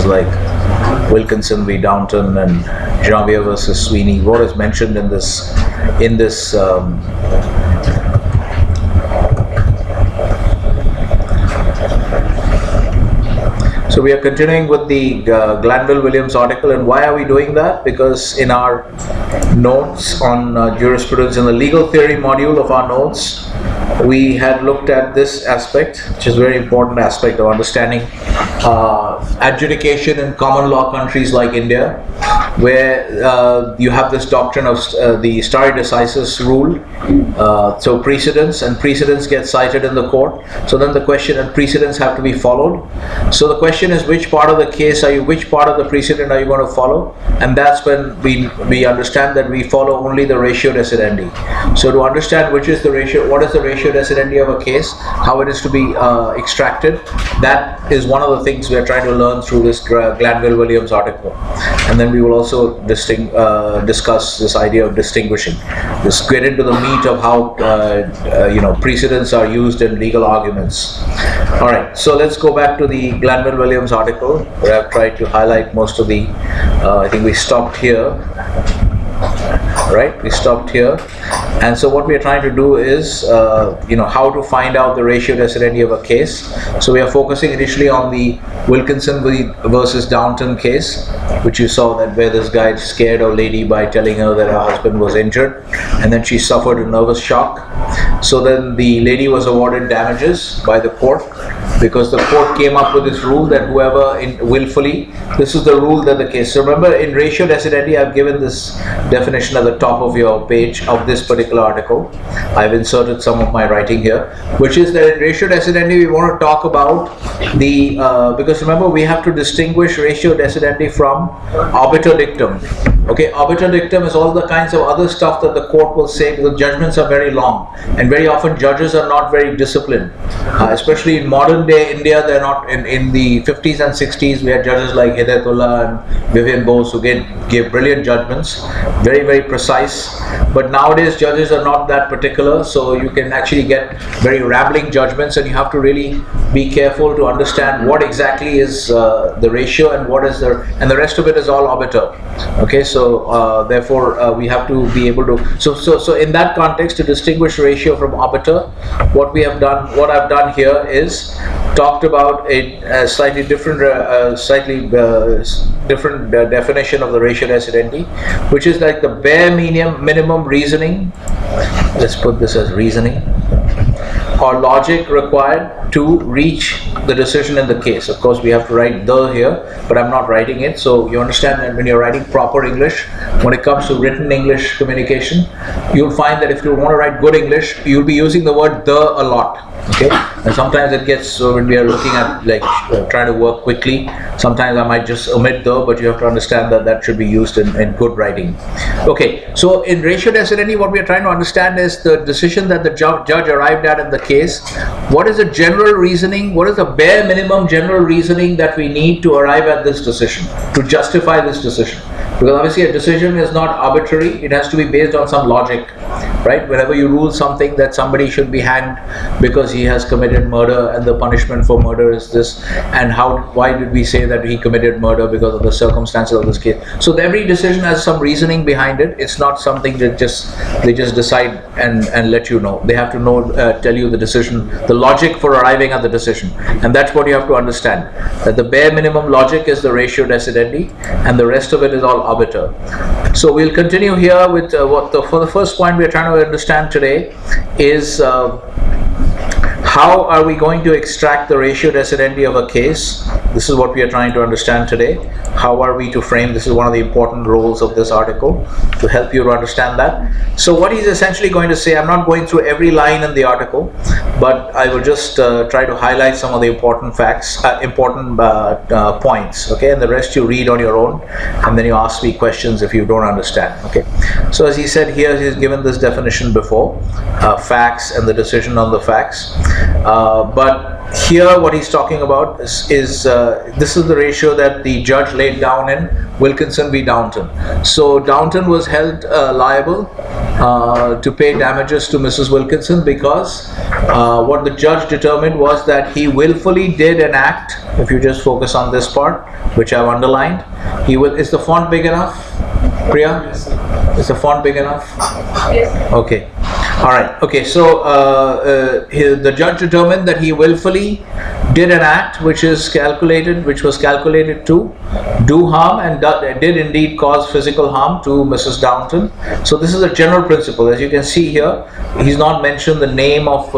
like Wilkinson v. Downton and Janvier versus Sweeney. What is mentioned in this so we are continuing with the Glanville-Williams article. And why are we doing that? Because in our notes on jurisprudence, in the legal theory module of our notes, we had looked at this aspect, which is a very important aspect of understanding adjudication in common law countries like India, where you have this doctrine of the stare decisis rule. So precedents get cited in the court. So then the question, and precedents have to be followed. So the question is, which part of the case which part of the precedent are you going to follow? And that's when we understand that we follow only the ratio decidendi. So to understand which is the ratio, what is the ratio decidendi of a case, how it is to be extracted, that is one of the things we are trying to learn through this Glanville-Williams article. And then we will also discuss this idea of distinguishing. Just get into the meat of how precedents are used in legal arguments. All right, so let's go back to the Glanville-Williams article, where I've tried to highlight most of the. I think we stopped here. Right, we stopped here, and so what we are trying to do is, how to find out the ratio decidendi of a case. So we are focusing initially on the Wilkinson versus Downton case, which you saw, that where this guy scared a lady by telling her that her husband was injured, and then she suffered a nervous shock. So then the lady was awarded damages by the court, because the court came up with this rule that whoever willfully, this is the rule that the case. So remember, in ratio decidendi, I've given this definition at the top of your page of this particular article. I've inserted some of my writing here, which is that in ratio decidendi we want to talk about the because remember, we have to distinguish ratio decidendi from obiter dictum. Okay, obiter dictum is all the kinds of other stuff that the court will say, because judgments are very long, and very often judges are not very disciplined, especially in modern day India. They're not. In the 50s and 60s, we had judges like Hidayatullah and Vivian Bose who gave brilliant judgments, very, very precise. But nowadays judges are not that particular, so you can actually get very rambling judgments, and you have to really be careful to understand what exactly is the ratio and what is and the rest of it is all obiter. Okay, so therefore we have to be able to, so in that context, to distinguish ratio from obiter, what I've done here is talked about a slightly different definition of the ratio decidendi, which is like the bare minimum reasoning. Let's put this as reasoning or logic required to reach the decision in the case. Of course, we have to write the here, but I'm not writing it. So you understand that when you're writing proper English, when it comes to written English communication, you'll find that if you want to write good English, you'll be using the word the a lot. Okay, and sometimes it gets, so when we are looking at trying to work quickly, sometimes I might just omit the, but you have to understand that that should be used in good writing. Okay, so in ratio decidendi, what we are trying to understand is the decision that the judge arrived at in the case. What is the general reasoning? What is the bare minimum general reasoning that we need to arrive at this decision, to justify this decision? Because obviously a decision is not arbitrary, it has to be based on some logic, right? Whenever you rule something that somebody should be hanged because he has committed murder and the punishment for murder is this, and why did we say that he committed murder? Because of the circumstances of this case. So every decision has some reasoning behind it. It's not something that they just decide and let you know. They have to tell you the decision, the logic for arriving at the decision, and that's what you have to understand, that the bare minimum logic is the ratio decidendi, and the rest of it is all arbiter. So we'll continue here with for the first point we are trying to understand today is how are we going to extract the ratio decidendi of a case. This is what we are trying to understand today. How are we to frame? This is one of the important roles of this article, to help you to understand that. So what he's essentially going to say, I'm not going through every line in the article, but I will just try to highlight some of the important facts, points, okay, and the rest you read on your own, and then you ask me questions if you don't understand. Okay, so as he said here, he's given this definition before, facts and the decision on the facts, but here what he's talking about is this is the ratio that the judge laid down in Wilkinson v. Downton. So Downton was held liable to pay damages to Mrs. Wilkinson because what the judge determined was that he willfully did an act. If you just focus on this part, which I've underlined, is the font big enough, Priya? Is the font big enough? Yes. Okay. All right. Okay. So the judge determined that he willfully did an act which was calculated to do harm and did indeed cause physical harm to Mrs. Downton. So this is a general principle. As you can see here, he's not mentioned the name of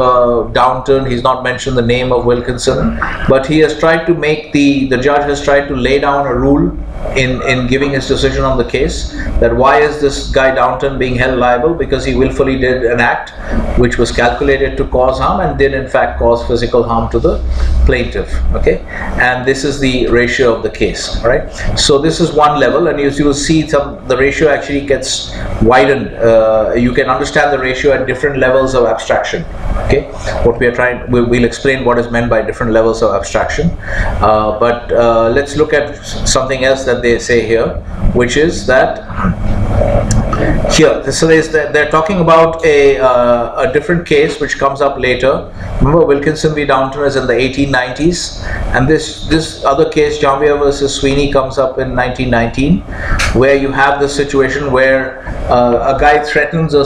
Downton. He's not mentioned the name of Wilkinson, but he has tried to make the judge has tried to lay down a rule in giving his decision on the case, that why is this guy Downton being held liable? Because he willfully did an act which was calculated to cause harm and did in fact cause physical harm to the plaintiff. Okay, and this is the ratio of the case. All right, so this is one level, and you will see the ratio actually gets widened. You can understand the ratio at different levels of abstraction. Okay, what we are trying, we'll explain what is meant by different levels of abstraction, but let's look at something else that they say here, which is that here, so they're talking about a different case which comes up later. Remember, Wilkinson v. Downton is in the 1890s, and this other case, Janvier versus Sweeney, comes up in 1919, where you have this situation where a guy threatens a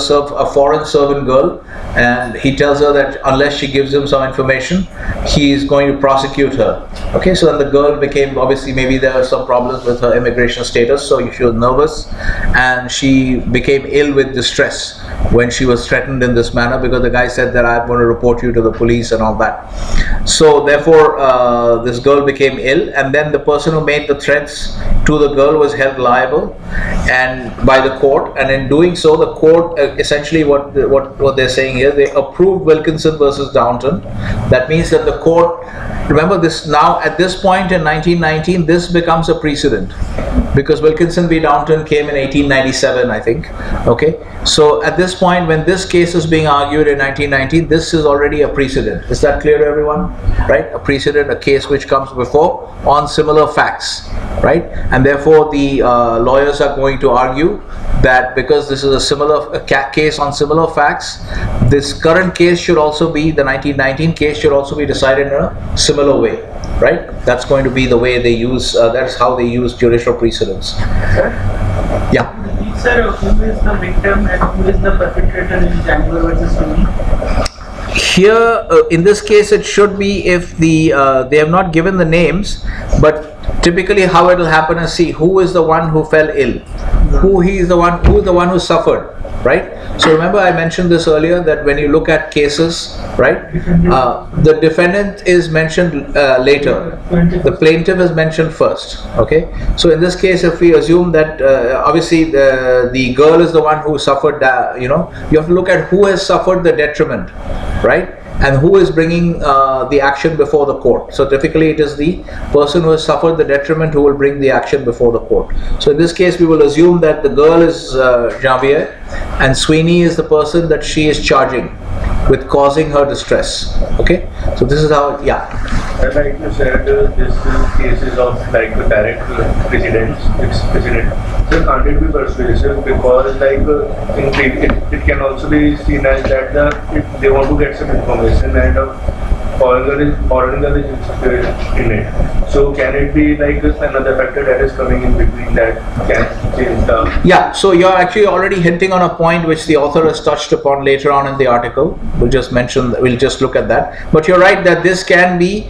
foreign servant girl, and he tells her that unless she gives him some information, he is going to prosecute her. Okay, so then the girl became, obviously maybe there were some problems with her immigration status, so she was nervous, and she became ill with distress when she was threatened in this manner, because the guy said that I'm going to report you to the police and all that. So therefore this girl became ill, and then the person who made the threats to the girl was held liable and by the court, and in doing so the court essentially what they're saying here, they approved Wilkinson versus Downton. That means that the court, remember this, now at this point in 1919 this becomes a precedent, because Wilkinson v. Downton came in 1897, I think. Okay, so at this point when this case is being argued in 1919, this is already a precedent. Is that clear to everyone? Right, a precedent, a case which comes before on similar facts, right? And therefore the lawyers are going to argue that because this is a similar case on similar facts, this current case should also be, the 1919 case should also be decided in a similar way, right? That's going to be the way they use, that's how they use judicial precedents. Sir? Yeah. Sir, who is the victim and who is the perpetrator in Janvier versus Sweeney? Here, in this case, it should be if they have not given the names, but typically how it will happen is, see who is the one who fell ill, who is the one who suffered, right? So remember I mentioned this earlier, that when you look at cases, right, the defendant is mentioned later, the plaintiff is mentioned first. Okay, so in this case if we assume that obviously the girl is the one who suffered, you have to look at who has suffered the detriment, right, and who is bringing the action before the court. So typically it is the person who has suffered the detriment who will bring the action before the court. So in this case we will assume that the girl is Janvier and Sweeney is the person that she is charging with causing her distress. Okay, so this is how, yeah. Like you said, this cases of like direct precedent. So can't it be persuasive, because like it can also be seen as that if they want to get some information and foreigner is in it. So can it be like another factor that is coming in between that can change the... Yeah, so you're actually already hinting on a point which the author has touched upon later on in the article. We'll just look at that. But you're right that this can be,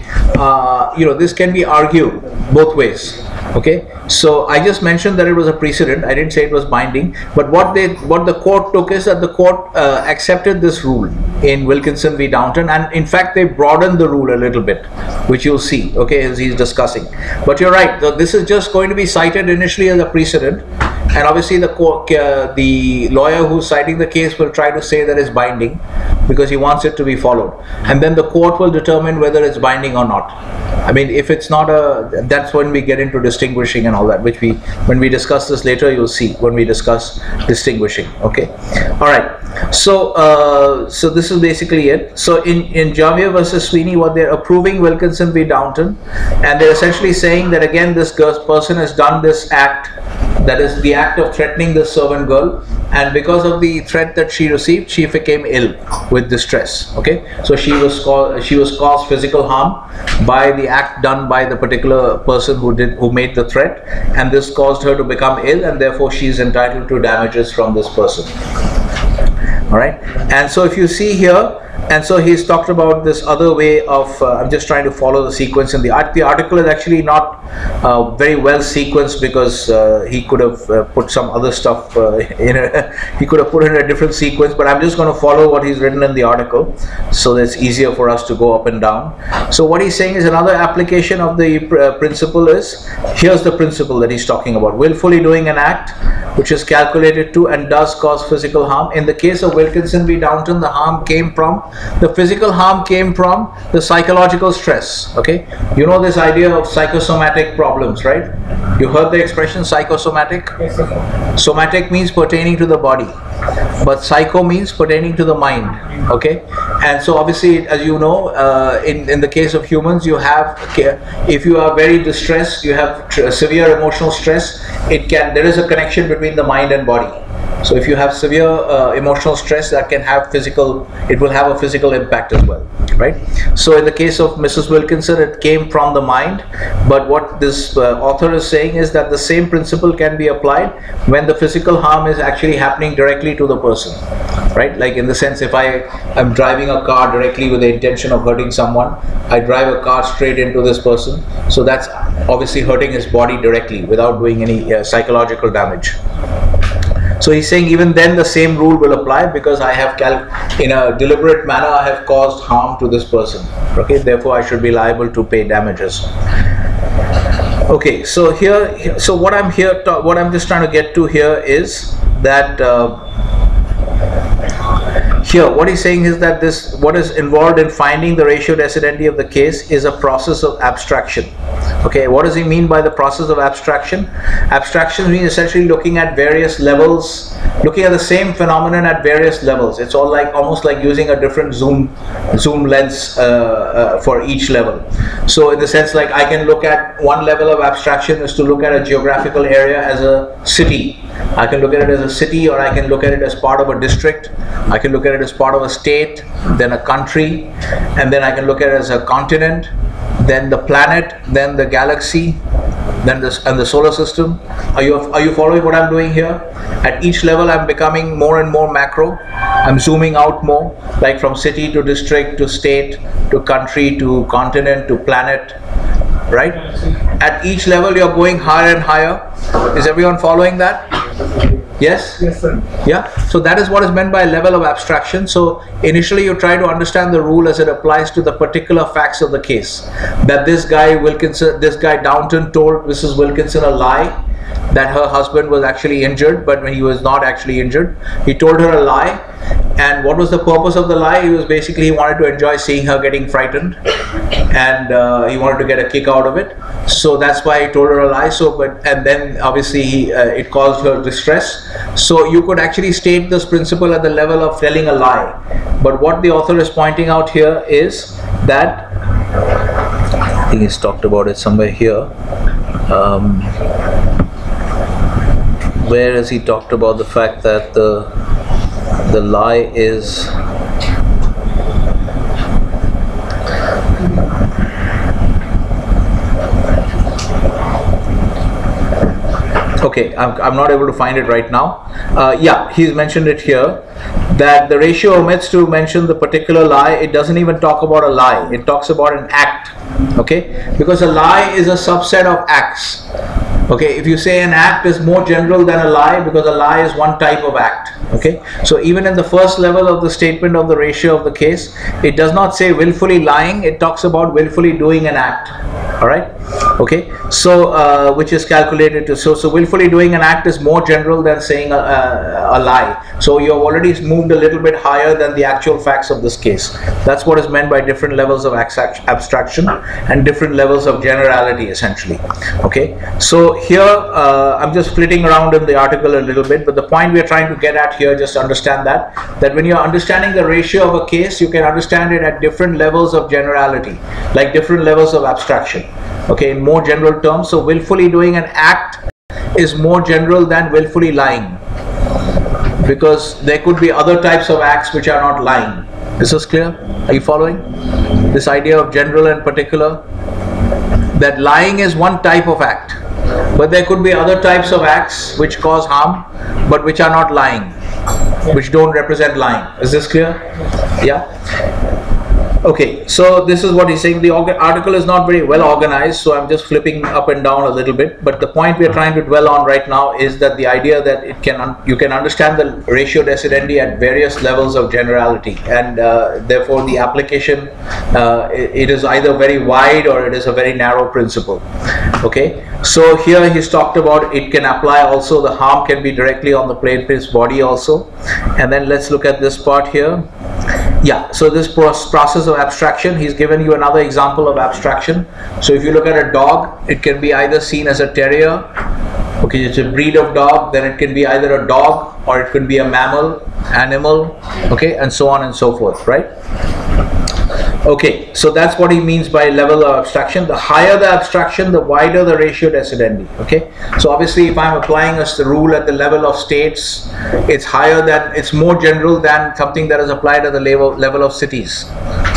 this can be argued both ways. Okay, so I just mentioned that it was a precedent. I didn't say it was binding, but what the court took is that the court accepted this rule in Wilkinson v. Downton, and in fact they broadened the rule a little bit, which you'll see, okay, as he's discussing. But you're right, this is just going to be cited initially as a precedent, and obviously the lawyer who's citing the case will try to say that it's binding because he wants it to be followed, and then the court will determine whether it's binding or not. I mean, if it's not a, that's when we get into distinguishing and all that, which when we discuss this later, you'll see when we discuss distinguishing. Okay, all right. So so this is basically it. So in Jamia versus Sweeney, what they're approving Wilkinson v. Downton, and they're essentially saying that again, this person has done this act, that is the act of threatening the servant girl, and because of the threat that she received, she became ill with distress. Okay, so she was caused physical harm by the act done by the particular person who made the threat, and this caused her to become ill, and therefore she is entitled to damages from this person. All right, and so if you see here, and so he's talked about this other way of, I'm just trying to follow the sequence in the article is actually not very well sequenced, because he could have put some other stuff he could have put in a different sequence, but I'm just going to follow what he's written in the article so that it's easier for us to go up and down. So what he's saying is another application of the principle is, here's the principle that he's talking about: willfully doing an act which is calculated to and does cause physical harm. In the case of Wilkinson v. Downton, the physical harm came from the psychological stress. Okay, you know this idea of psychosomatic problems, right? You heard the expression psychosomatic? Yes, sir. Somatic means pertaining to the body, but psycho means pertaining to the mind. Okay, and so obviously, as you know, in the case of humans, you have, if you are very distressed, you have severe emotional stress, there is a connection between the mind and body. So if you have severe emotional stress, that can have it will have a physical impact as well, right? So in the case of Mrs. Wilkinson, it came from the mind, but what this author is saying is that the same principle can be applied when the physical harm is actually happening directly to the person, right? Like in the sense, if I am driving a car directly with the intention of hurting someone, I drive a car straight into this person, so that's obviously hurting his body directly without doing any psychological damage. So he's saying even then the same rule will apply, because I have in a deliberate manner I have caused harm to this person. Okay, therefore I should be liable to pay damages. Okay, so so what I'm just trying to get to here is that here what he's saying is that what is involved in finding the ratio decidendi of the case is a process of abstraction. Okay, what does he mean by the process of abstraction? Abstraction means essentially looking at various levels, looking at the same phenomenon at various levels. It's all almost like using a different zoom lens for each level. So in the sense, like, I can look at one level of abstraction is to look at a geographical area as a city. I can look at it as a city, or I can look at it as part of a district. I can look at it as part of a state, then a country, and then I can look at it as a continent, then the planet, then the galaxy, then and the solar system. Are you following what I'm doing here? At each level I'm becoming more and more macro. I'm zooming out more, like from city to district to state to country to continent to planet, right? At each level you're going higher and higher. Is everyone following that? Yes? Yes, sir. Yeah, so that is what is meant by level of abstraction. So initially you try to understand the rule as it applies to the particular facts of the case. That this guy Downton told Mrs. Wilkinson a lie, that her husband was actually injured, but when he was not actually injured, he told her a lie. And what was the purpose of the lie? He wanted to enjoy seeing her getting frightened, and he wanted to get a kick out of it. So that's why he told her a lie. And then obviously it caused her distress. So you could actually state this principle at the level of telling a lie. But what the author is pointing out here is that, I think he's talked about it somewhere here. Where has he talked about the fact that the lie is okay, I'm not able to find it right now. Yeah, he's mentioned it here, that the ratio omits to mention the particular lie. It doesn't even talk about a lie, it talks about an act. Okay, because a lie is a subset of acts. Okay, if you say an act is more general than a lie, because a lie is one type of act. Okay, so even in the first level of the statement of the ratio of the case, it does not say willfully lying, it talks about willfully doing an act. Alright, Okay, so which is calculated to, so willfully doing an act is more general than saying a lie. So you've already moved a little bit higher than the actual facts of this case. That's what is meant by different levels of abstraction and different levels of generality, essentially. Okay, so here I'm just flitting around in the article a little bit, but the point we are trying to get at here, just understand that when you're understanding the ratio of a case, you can understand it at different levels of generality, like different levels of abstraction. Okay, in more general terms. So willfully doing an act is more general than willfully lying, because there could be other types of acts which are not lying. Is this clear? Are you following this idea of general and particular? That lying is one type of act, but there could be other types of acts which cause harm but which are not lying, which don't represent lying. Is this clear? Yeah. Okay, so this is what he's saying. The article is not very well organized, so I'm just flipping up and down a little bit. But the point we are trying to dwell on right now is that the idea that you can understand the ratio decidendi at various levels of generality, and therefore the application it is either very wide or it is a very narrow principle. Okay, so here he's talked about it can apply also. The harm can be directly on the plaintiff's body also. And then let's look at this part here. Yeah, so this process of abstraction, he's given you another example of abstraction. So if you look at a dog, it can be either seen as a terrier. Okay, it's a breed of dog, then it can be either a dog or it could be a mammal, animal, okay, and so on and so forth, right? Okay, so that's what he means by level of abstraction. The higher the abstraction, the wider the ratio decidendi. Okay, so obviously if I'm applying the rule at the level of states, it's higher than, it's more general than something that is applied at the level of cities,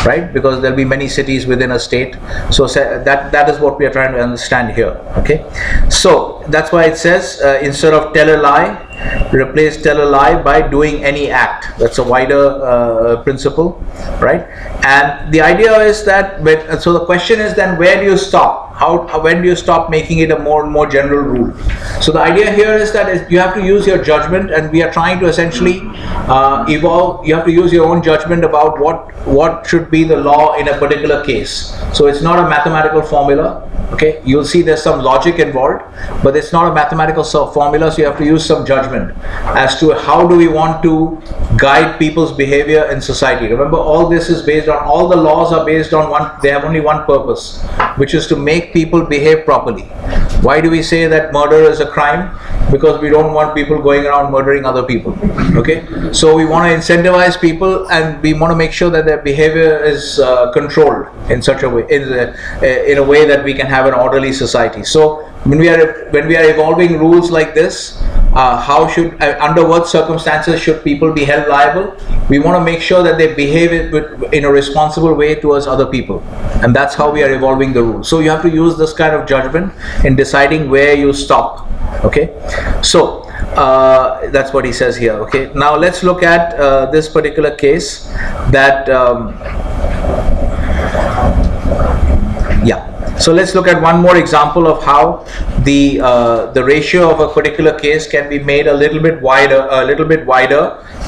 right? Because there'll be many cities within a state. So that is what we are trying to understand here. Okay, so that's why it says instead of tell a lie, replace tell a lie by doing any act. That's a wider principle, right? And the idea is that, so the question is then, where do you stop? When do you stop making it a more and more general rule? So the idea here is that you have to use your judgment, and we are trying to essentially evolve. You have to use your own judgment about what should be the law in a particular case. So it's not a mathematical formula. Okay, you'll see there's some logic involved, but it's not a mathematical formula, so you have to use some judgment as to how do we want to guide people's behavior in society. Remember, all this is based on, all the laws are based on they have only one purpose, which is to make people behave properly. Why do we say that murder is a crime? Because we don't want people going around murdering other people. Okay, so we want to incentivize people, and we want to make sure that their behavior is controlled in such a way, in a way that we can have an orderly society. So when we are evolving rules like this, under what circumstances should people be held liable? We want to make sure that they behave in a responsible way towards other people, and that's how we are evolving the rules. So you have to use this kind of judgment in deciding where you stop. Okay, so that's what he says here. Okay, now let's look at this particular case that yeah. So let's look at one more example of how the ratio of a particular case can be made a little bit wider,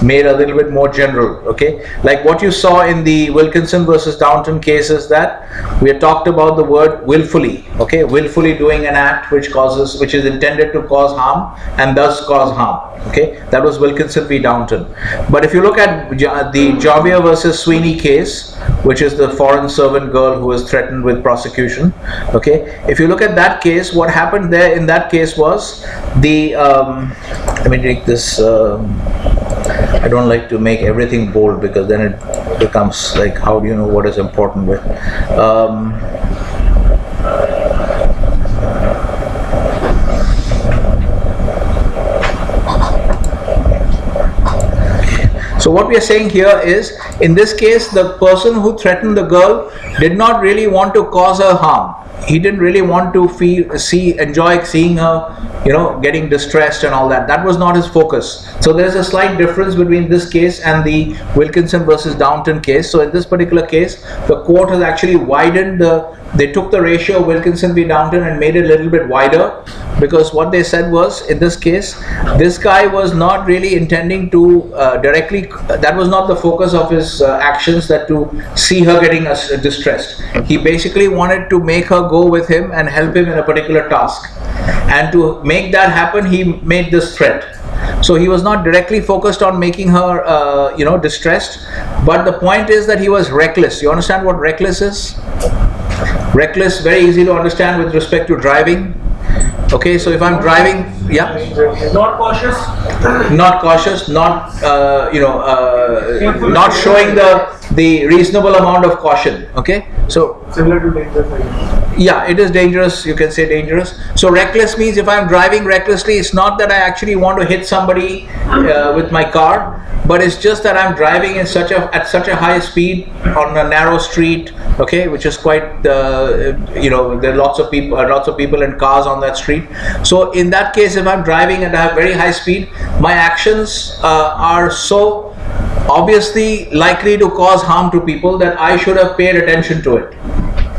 made a little bit more general. Okay, like what you saw in the Wilkinson versus Downton case is that we had talked about the word willfully. Okay, willfully doing an act which is intended to cause harm and does cause harm. Okay, that was Wilkinson v. Downton. But if you look at the Jamia versus Sweeney case, which is the foreign servant girl who was threatened with prosecution. Okay, if you look at that case, what happened there in that case was let me take this. I don't like to make everything bold because then it becomes like, how do you know what is important with? So what we are saying here is, in this case, the person who threatened the girl did not really want to cause her harm. He didn't really want to enjoy seeing her, getting distressed and all that. That was not his focus. So there's a slight difference between this case and the Wilkinson versus Downton case. So in this particular case, the court has actually widened they took the ratio of Wilkinson v. Downton and made it a little bit wider, because what they said was, in this case, this guy was not really intending to directly, that was not the focus of his actions, that to see her getting distressed. He basically wanted to make her go with him and help him in a particular task. And to make that happen, he made this threat. So he was not directly focused on making her, distressed. But the point is that he was reckless. You understand what reckless is? Reckless, very easy to understand with respect to driving. Okay, so if I'm driving, yeah, Not cautious. not cautious, not not showing the reasonable amount of caution. Okay, so Similar to dangerous. yeah, it is dangerous. You can say dangerous. So reckless means if I'm driving recklessly, it's not that I actually want to hit somebody with my car, but it's just that I'm driving in at such a high speed on a narrow street. Okay, which is quite there are lots of people and cars on that street. So in that case, if I'm driving and I have very high speed, my actions are so obviously likely to cause harm to people that I should have paid attention to it.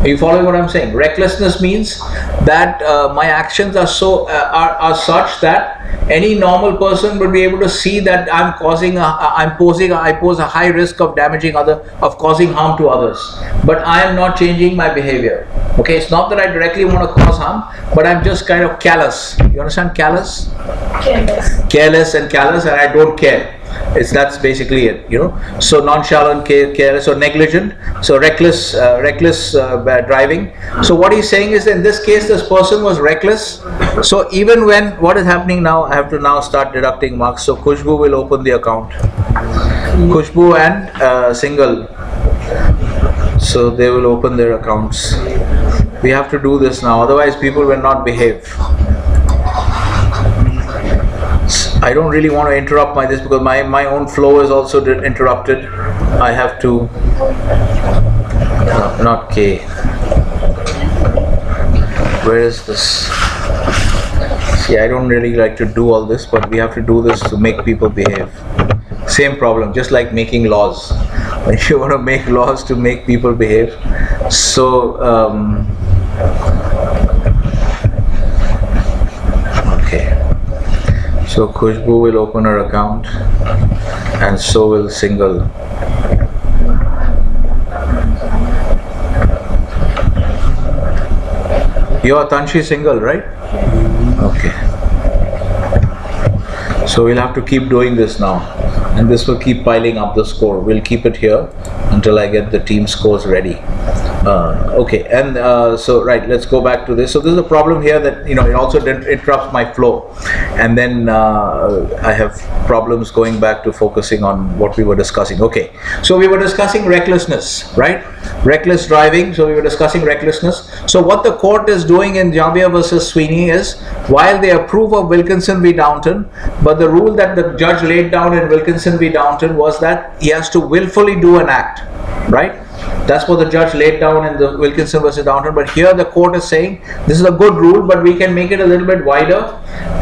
Are you following what I'm saying? Recklessness means that my actions are so are such that any normal person would be able to see that I pose a high risk of causing harm to others. But I am not changing my behavior. Okay, it's not that I directly want to cause harm, but I'm just kind of callous. You understand callous? Careless and callous, and I don't care. That's basically it, So nonchalant, careless, or negligent. So reckless driving. So what he's saying is that in this case, this person was reckless. So even when what is happening now, I have to now start deducting marks. So Khushbu will open the account. Khushbu and Single. So they will open their accounts. We have to do this now, otherwise people will not behave. I don't really want to interrupt this because my own flow is also interrupted. I have to, no, not K. Where is this? See, I don't really like to do all this, but we have to do this to make people behave. Same problem, just like making laws. When you want to make laws to make people behave. So, okay. So Khushbu will open her account, and so will Single. You are Tanshi Single, right? Okay. So we'll have to keep doing this now, and this will keep piling up the score. We'll keep it here until I get the team scores ready. Okay, and so right, let's go back to this. So this is a problem here that it also interrupts my flow, and then I have problems going back to focusing on what we were discussing. Okay, so we were discussing recklessness, right? Reckless driving. So we were discussing recklessness. So what the court is doing in Jamia versus Sweeney is, while they approve of Wilkinson v. Downton, but the rule that the judge laid down in Wilkinson v. Downton was that he has to willfully do an act, right? That's what the judge laid down in the Wilkinson versus Downton. But here the court is saying this is a good rule, but we can make it a little bit wider,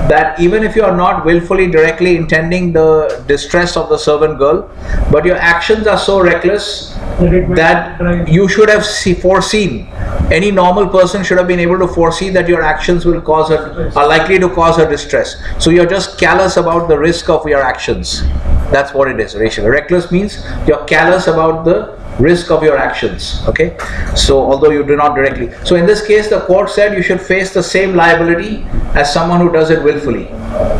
that even if you are not willfully directly intending the distress of the servant girl, but your actions are so reckless that you should have foreseen, any normal person should have been able to foresee that your actions will are likely to cause her distress. So you're just callous about the risk of your actions. That's what it is. Reckless means you're callous about the risk of your actions. Okay, so although you do not directly, so in this case the court said you should face the same liability as someone who does it willfully,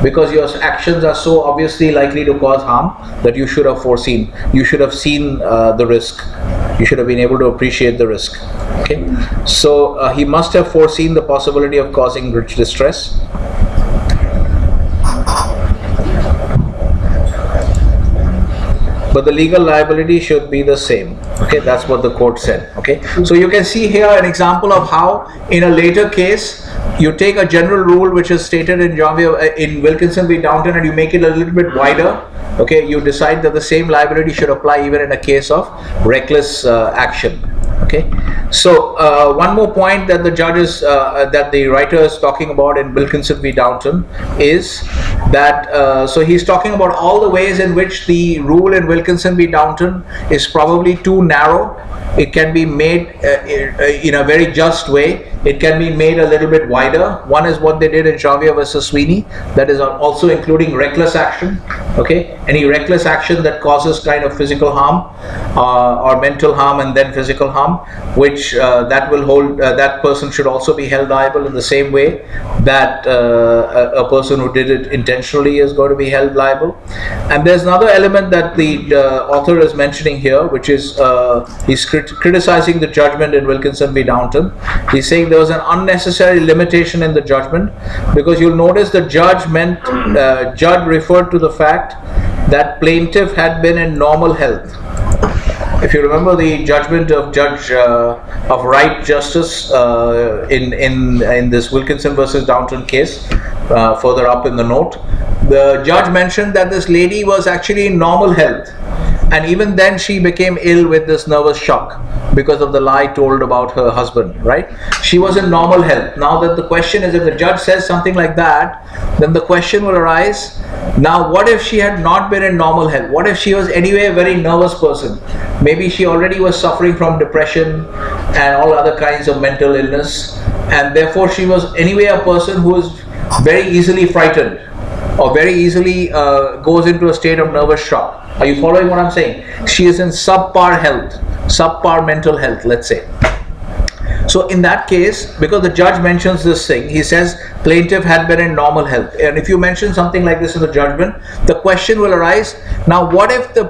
because your actions are so obviously likely to cause harm that you should have foreseen, you should have seen the risk, you should have been able to appreciate the risk. Okay, so he must have foreseen the possibility of causing distress. But the legal liability should be the same. Okay, that's what the court said. Okay, so you can see here an example of how in a later case you take a general rule which is stated in Wilkinson v. Downton and you make it a little bit wider. Okay, you decide that the same liability should apply even in a case of reckless action. Okay, so one more point that the judge is that the writer is talking about in Wilkinson v. Downton is that so he's talking about all the ways in which the rule in Wilkinson v. Downton is probably too narrow. It can be made in a very just way. it can be made a little bit wider. One is what they did in Xavier versus Sweeney, that is also including reckless action. Okay, any reckless action that causes kind of physical harm or mental harm and then physical harm, which that will hold, that person should also be held liable in the same way that a person who did it intentionally is going to be held liable. And there's another element that the author is mentioning here, which is he's criticizing the judgment in Wilkinson v. Downton. He's saying there was an unnecessary limitation in the judgment, because you'll notice the judge referred to the fact that plaintiff had been in normal health. If you remember the judgment of Judge of Right Justice in this Wilkinson versus Downton case, further up in the note, the judge mentioned that this lady was actually in normal health, and even then she became ill with this nervous shock because of the lie told about her husband, right? She was in normal health. Now that the question is, if the judge says something like that, then the question will arise, now what if she had not been in normal health? What if she was anyway a very nervous person? Maybe she already was suffering from depression and all other kinds of mental illness, and therefore she was anyway a person who is very easily frightened or very easily goes into a state of nervous shock. Are you following what I'm saying? She is in subpar health, subpar mental health, let's say. So in that case, because the judge mentions this thing, he says plaintiff had been in normal health. And if you mention something like this in the judgment, the question will arise, now what if the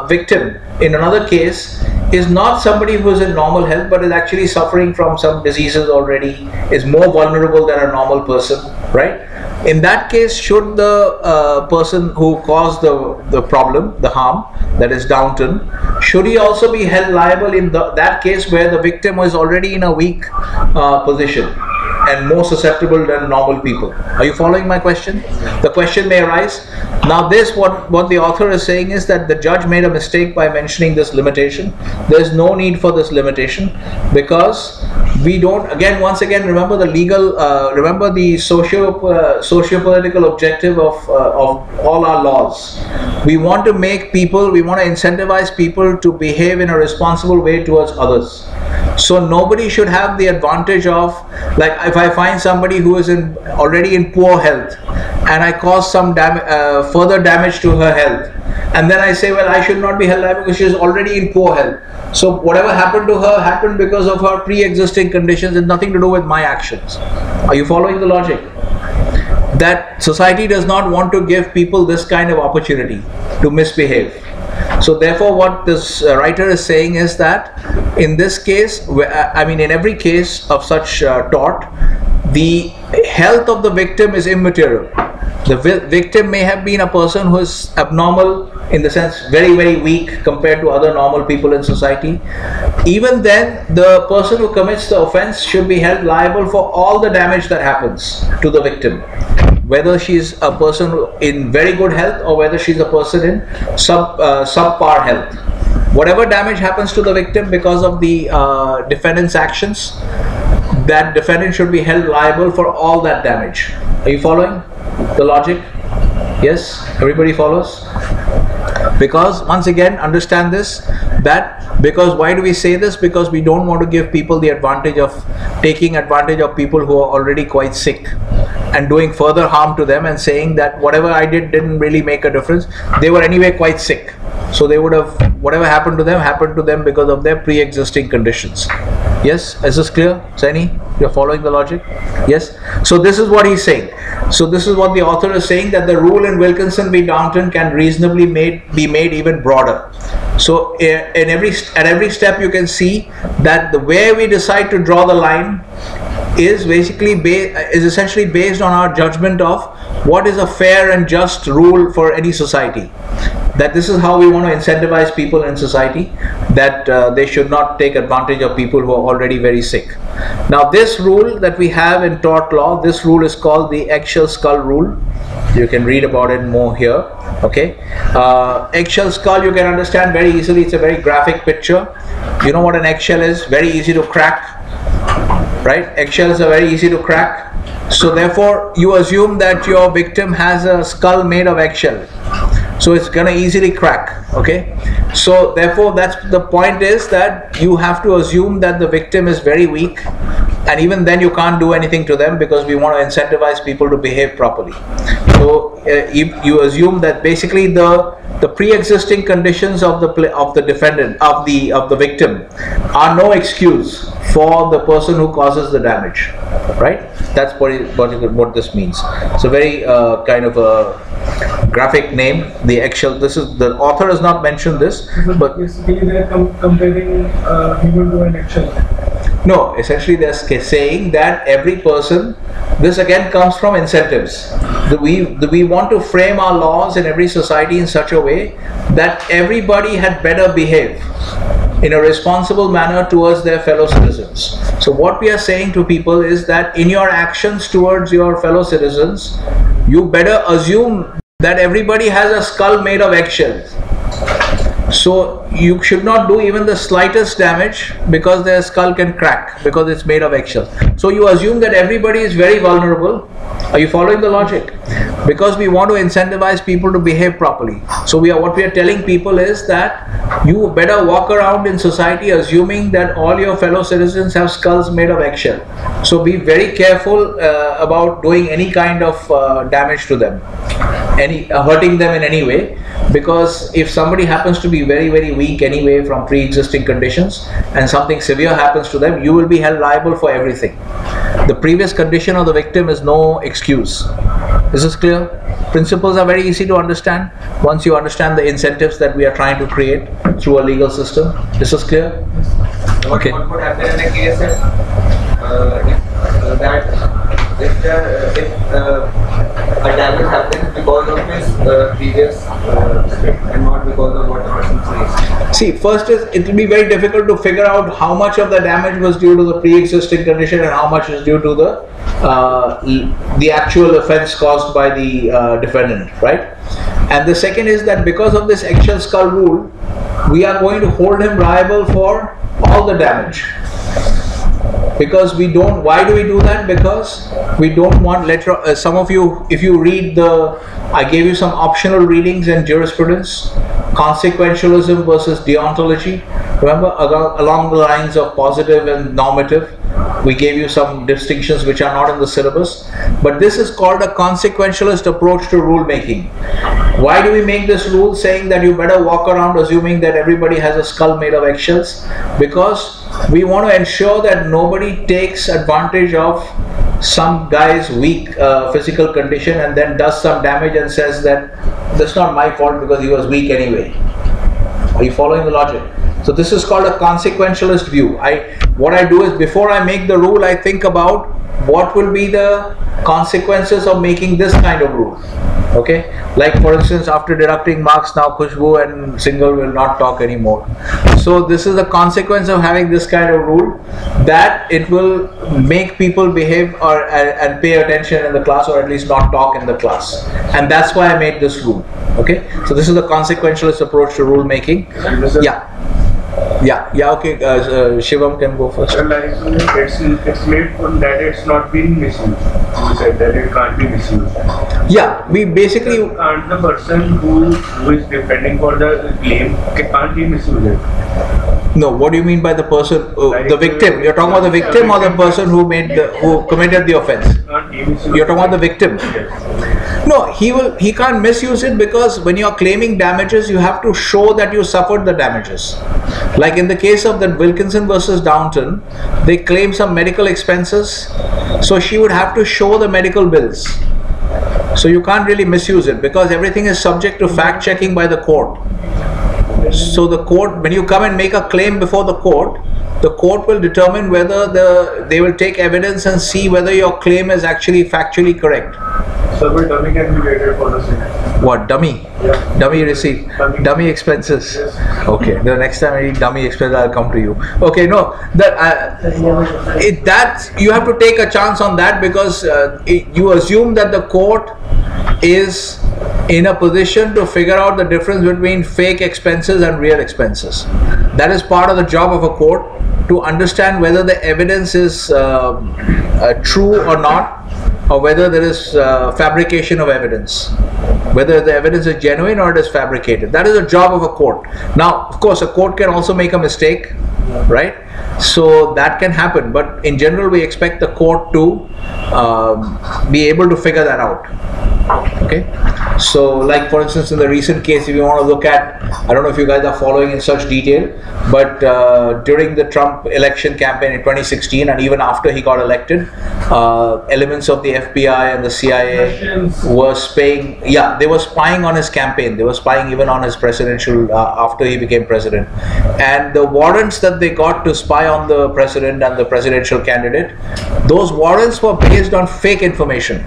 victim in another case is not somebody who is in normal health but is actually suffering from some diseases already, is more vulnerable than a normal person, right? In that case, should the person who caused the problem, the harm, that is Downton, should he also be held liable in that case where the victim was already in a weak position and more susceptible than normal people? Are you following my question? The question may arise. Now this, what the author is saying is that the judge made a mistake by mentioning this limitation. There is no need for this limitation, because we don't, once again, remember the legal, remember the socio-political objective of all our laws. We want to make people, we want to incentivize people to behave in a responsible way towards others. So nobody should have the advantage of, like, if I find somebody who is already in poor health and I cause some further damage to her health, and then I say, well, I should not be held liable because she is already in poor health. So whatever happened to her happened because of her pre-existing conditions and nothing to do with my actions. Are you following the logic? That society does not want to give people this kind of opportunity to misbehave. So therefore what this writer is saying is that in this case, I mean in every case of such tort, the health of the victim is immaterial. The victim may have been a person who is abnormal, in the sense very, very weak compared to other normal people in society. Even then, the person who commits the offense should be held liable for all the damage that happens to the victim, whether she's a person in very good health or whether she's a person in subpar health. Whatever damage happens to the victim because of the defendant's actions, that defendant should be held liable for all that damage. Are you following the logic? Yes? Everybody follows? Because once again, understand this, that because why do we say this? Because we don't want to give people the advantage of taking advantage of people who are already quite sick and doing further harm to them and saying that whatever I did didn't really make a difference. They were anyway quite sick. So they would have, whatever happened to them because of their pre-existing conditions. Yes, is this clear? Saini, you're following the logic? Yes. So this is what he's saying. So this is what the author is saying, that the rule in Wilkinson v. Downton can reasonably be made even broader. So at every step you can see that the way we decide to draw the line is basically essentially based on our judgment of what is a fair and just rule for any society. That this is how we want to incentivize people in society, that they should not take advantage of people who are already very sick. Now this rule that we have in tort law, this rule is called the eggshell skull rule. You can read about it more here. Okay, eggshell skull you can understand very easily. It's a very graphic picture. You know what an eggshell is? Very easy to crack, right? Eggshells are very easy to crack. So therefore you assume that your victim has a skull made of eggshell. so it's gonna easily crack. Okay, so therefore that's the point, is that you have to assume that the victim is very weak, and even then you can't do anything to them, because we want to incentivize people to behave properly. So if you assume that basically the pre-existing conditions of the defendant, of the victim, are no excuse for the person who causes the damage, right? That's what this means. So very kind of a graphic name, the eggshell. This is, the author has not mentioned this, but basically they're comparing human to an eggshell. no, essentially they're saying that every person, this again comes from incentives. We want to frame our laws in every society in such a way that everybody had better behave in a responsible manner towards their fellow citizens. So what we are saying to people is that in your actions towards your fellow citizens, you better assume that everybody has a skull made of eggshells. So you should not do even the slightest damage, because their skull can crack because it's made of eggshells. So you assume that everybody is very vulnerable. Are you following the logic? Because we want to incentivize people to behave properly. So what we are telling people is that you better walk around in society assuming that all your fellow citizens have skulls made of eggshell. So be very careful about doing any kind of damage to them, hurting them in any way, because if somebody happens to be very, very weak anyway from pre-existing conditions and something severe happens to them, you will be held liable for everything. The previous condition of the victim is no excuse. Is this clear? Principles are very easy to understand once you understand the incentives that we are trying to create through a legal system. Is this clear? Okay. What would happen in a case if a damage happens because of his previous and not because of what the person says? See, first is, it will be very difficult to figure out how much of the damage was due to the pre-existing condition and how much is due to the actual offense caused by the defendant, right? And the second is that because of this eggshell skull rule, we are going to hold him liable for all the damage. Because we don't, why do we do that? Because we don't want some of you, if you read I gave you some optional readings in jurisprudence, consequentialism versus deontology. Remember, along the lines of positive and normative, we gave you some distinctions which are not in the syllabus. But this is called a consequentialist approach to rule making. Why do we make this rule saying that you better walk around assuming that everybody has a skull made of eggshells? Because we want to ensure that nobody takes advantage of some guy's weak physical condition and then does some damage and says that that's not my fault because he was weak anyway. Are you following the logic? So this is called a consequentialist view. What I do is, before I make the rule, I think about what will be the consequences of making this kind of rule. Okay, like for instance, after deducting marks, now Khushbu and Singhal will not talk anymore. So this is the consequence of having this kind of rule, that it will make people behave and pay attention in the class, or at least not talk in the class. And that's why I made this rule. Okay, so this is the consequentialist approach to rule making. Yeah, okay, Shivam can go first. Like, it's made that it's not being misused. You said that it can't be misused. Yeah, we basically... Can't the person who is defending for the claim, can't he misuse it? No, what do you mean by the person, the victim? You're talking about the victim or the person who committed the offense? You're talking about the victim. No, he can't misuse it, because when you're claiming damages, you have to show that you suffered the damages. Like in the case of that Wilkinson versus Downton, they claim some medical expenses, so she would have to show the medical bills. So you can't really misuse it, because everything is subject to fact checking by the court. So the court, when you come and make a claim before the court will determine whether they will take evidence and see whether your claim is actually factually correct. So the dummy can be rated for the same. What, dummy? Yeah. Dummy receipt? Dummy expenses? Yes. Okay, the next time I need dummy expenses, I'll come to you. Okay, no, that you have to take a chance on that, because you assume that the court is in a position to figure out the difference between fake expenses and real expenses. That is part of the job of a court, to understand whether the evidence is true or not, or whether there is fabrication of evidence. whether the evidence is genuine or it is fabricated. That is the job of a court. Now, of course, a court can also make a mistake, right? So that can happen, but in general, we expect the court to be able to figure that out. Okay, so like for instance, in the recent case, if you want to look at, I don't know if you guys are following in such detail, but during the Trump election campaign in 2016 and even after he got elected, elements of the FBI and the CIA were spying. Yeah, they were spying on his campaign. They were spying even on his presidential after he became president. And the warrants that they got to spy on the president and the presidential candidate, those warrants were based on fake information.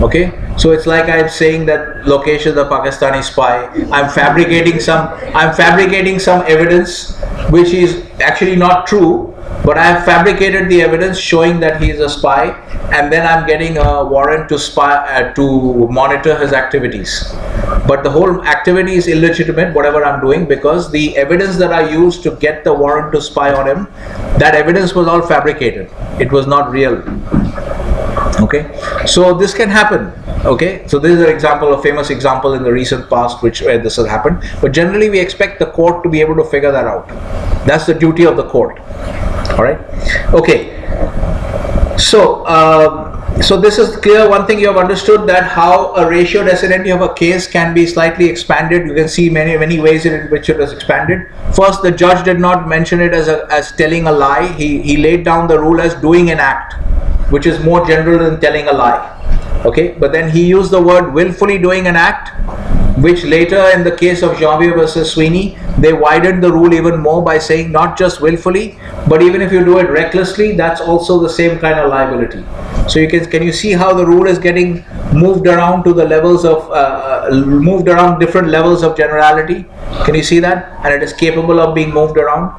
Okay, so it's like I'm saying that Lokesh is a Pakistani spy. I'm fabricating some evidence which is actually not true, but I have fabricated the evidence showing that he is a spy, and then I'm getting a warrant to spy to monitor his activities. But the whole activity is illegitimate, whatever I'm doing, because the evidence that I used to get the warrant to spy on him, that evidence was all fabricated. It was not real. Okay, so this can happen. Okay, so this is an example, a famous example in the recent past where this has happened. But generally, we expect the court to be able to figure that out. That's the duty of the court. All right. Okay. So, so this is clear. One thing you have understood, that how a ratio decidendi of a case can be slightly expanded. You can see many ways in which it was expanded. First, the judge did not mention it as telling a lie. He laid down the rule as doing an act, which is more general than telling a lie. Okay, but then he used the word willfully doing an act, which later in the case of Janvier versus Sweeney, they widened the rule even more by saying not just willfully, but even if you do it recklessly, that's also the same kind of liability. So you can you see how the rule is getting moved around to the levels of moved around different levels of generality? Can you see that? And it is capable of being moved around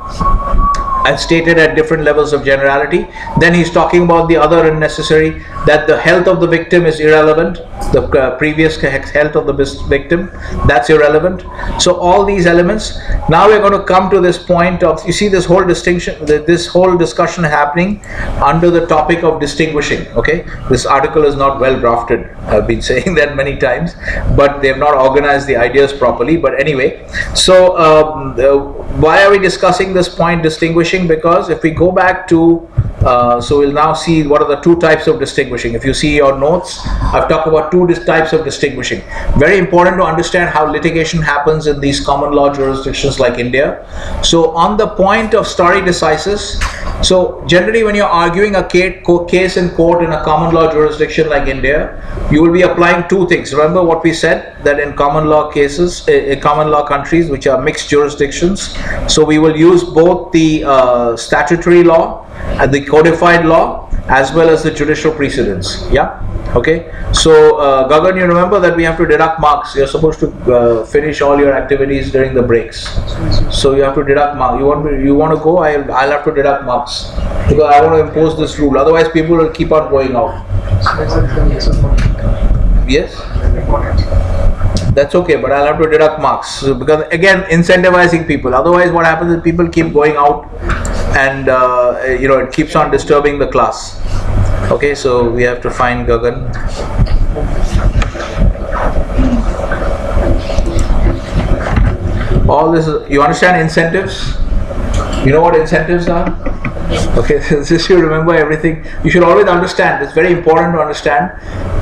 and stated at different levels of generality. Then he's talking about the other unnecessary, that the health of the victim is irrelevant, the previous health of the victim, that's irrelevant. So all these elements. Now we're going to come to this point of, you see this whole distinction, this whole discussion happening under the topic of distinguishing. Okay, this article is not well drafted, I've been saying that many times, but they have not organized the ideas properly. But anyway, so why are we discussing this point, distinguishing? Because if we go back to so we'll now see what are the two types of distinguishing. If you see your notes, I've talked about two types of distinguishing. Very important to understand how litigation happens in these common law jurisdictions like India. So on the point of stare decisis, so generally when you're arguing a case in court in a common law jurisdiction like India, you will be applying two things. Remember what we said, that in common law cases, in common law countries which are mixed jurisdictions, so we will use both the statutory law and the codified law as well as the judicial precedents. Yeah, okay. So Gagan, you remember that we have to deduct marks. You're supposed to finish all your activities during the breaks, so you have to deduct marks. You want to go? I'll have to deduct marks because I want to impose this rule. Otherwise, people will keep on going out. Yes. That's okay, but I'll have to deduct marks. So because again, incentivizing people. Otherwise, what happens is people keep going out, and you know, it keeps on disturbing the class. Okay, so we have to find Gagan. All this, you understand incentives? You know what incentives are? Okay, this you remember everything. You should always understand. It's very important to understand.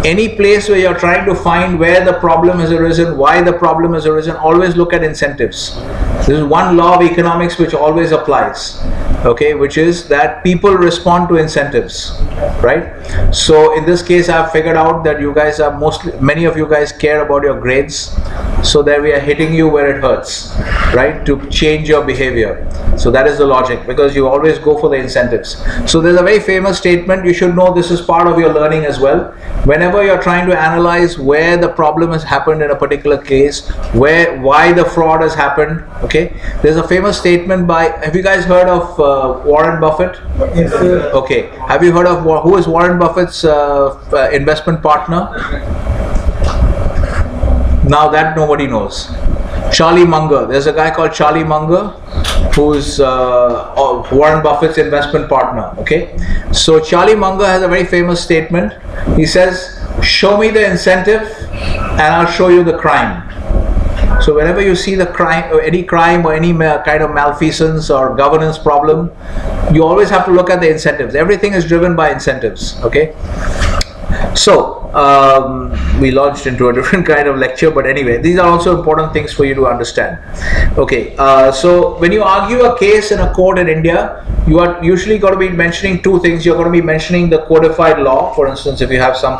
Any place where you're trying to find where the problem has arisen, why the problem has arisen, always look at incentives. This is one law of economics which always applies. Okay, which is that people respond to incentives, right? So in this case, I've figured out that you guys are many of you guys care about your grades, so that we are hitting you where it hurts, right? To change your behavior. So that is the logic, because you always go for the incentives. So there's a very famous statement, you should know this is part of your learning as well. Whenever you're trying to analyze where the problem has happened in a particular case, why the fraud has happened, okay? There's a famous statement by, have you guys heard of Warren Buffett? Yes, sir. Okay. Have you heard of who is Warren Buffett's investment partner? Now that nobody knows. Charlie Munger. There's a guy called Charlie Munger who's Warren Buffett's investment partner. Okay. So Charlie Munger has a very famous statement. He says, show me the incentive and I'll show you the crime. So whenever you see the crime, or any crime or any kind of malfeasance or governance problem, you always have to look at the incentives. Everything is driven by incentives, okay? So we launched into a different kind of lecture, but anyway, these are also important things for you to understand. Okay, so when you argue a case in a court in India, you are usually going to be mentioning two things. You're going to be mentioning the codified law. For instance, if you have some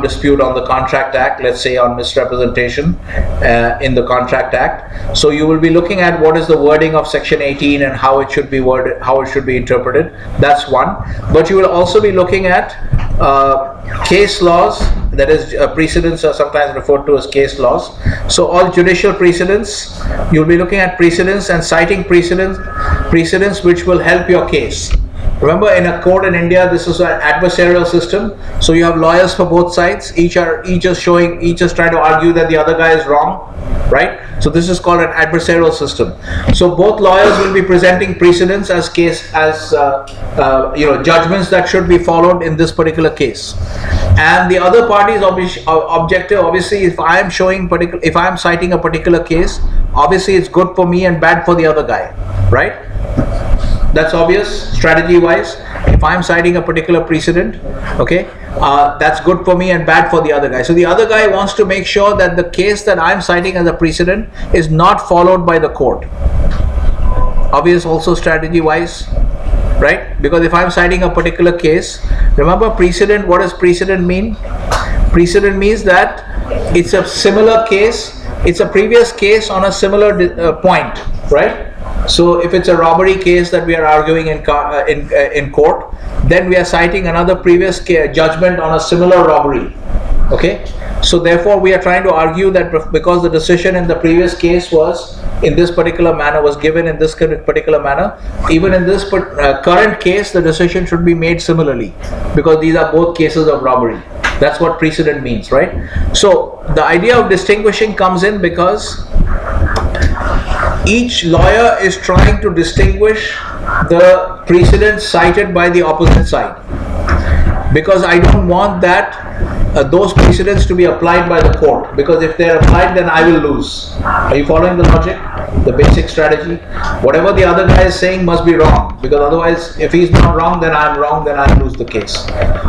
dispute on the Contract Act, let's say on misrepresentation in the Contract Act, so you will be looking at what is the wording of section 18 and how it should be worded, how it should be interpreted. That's one. But you will also be looking at case laws, that is precedents are sometimes referred to as case laws. So all judicial precedents, you'll be looking at precedents and citing precedents which will help your case. Remember, in a court in India, this is an adversarial system, so you have lawyers for both sides. Each is trying to argue that the other guy is wrong, right? So this is called an adversarial system. So both lawyers will be presenting precedents as judgments that should be followed in this particular case. And the other party's objective, obviously, if I am citing a particular case, obviously it's good for me and bad for the other guy, right? That's obvious strategy wise. If I'm citing a particular precedent, okay, that's good for me and bad for the other guy. So the other guy wants to make sure that the case that I'm citing as a precedent is not followed by the court. Obvious also strategy wise, right? Because if I'm citing a particular case, remember precedent, what does precedent mean? Precedent means that it's a similar case, it's a previous case on a similar point, right? So if it's a robbery case that we are arguing in court, then we are citing another previous judgment on a similar robbery, okay? So therefore we are trying to argue that because the decision in the previous case was in this particular manner, was given in this particular manner, even in this current case the decision should be made similarly, because these are both cases of robbery. That's what precedent means, right? So the idea of distinguishing comes in because each lawyer is trying to distinguish the precedent cited by the opposite side, because I don't want that those precedents to be applied by the court, because if they're applied then I will lose. Are you following the logic, the basic strategy? Whatever the other guy is saying must be wrong, because otherwise if he's not wrong then I'm wrong, then I lose the case.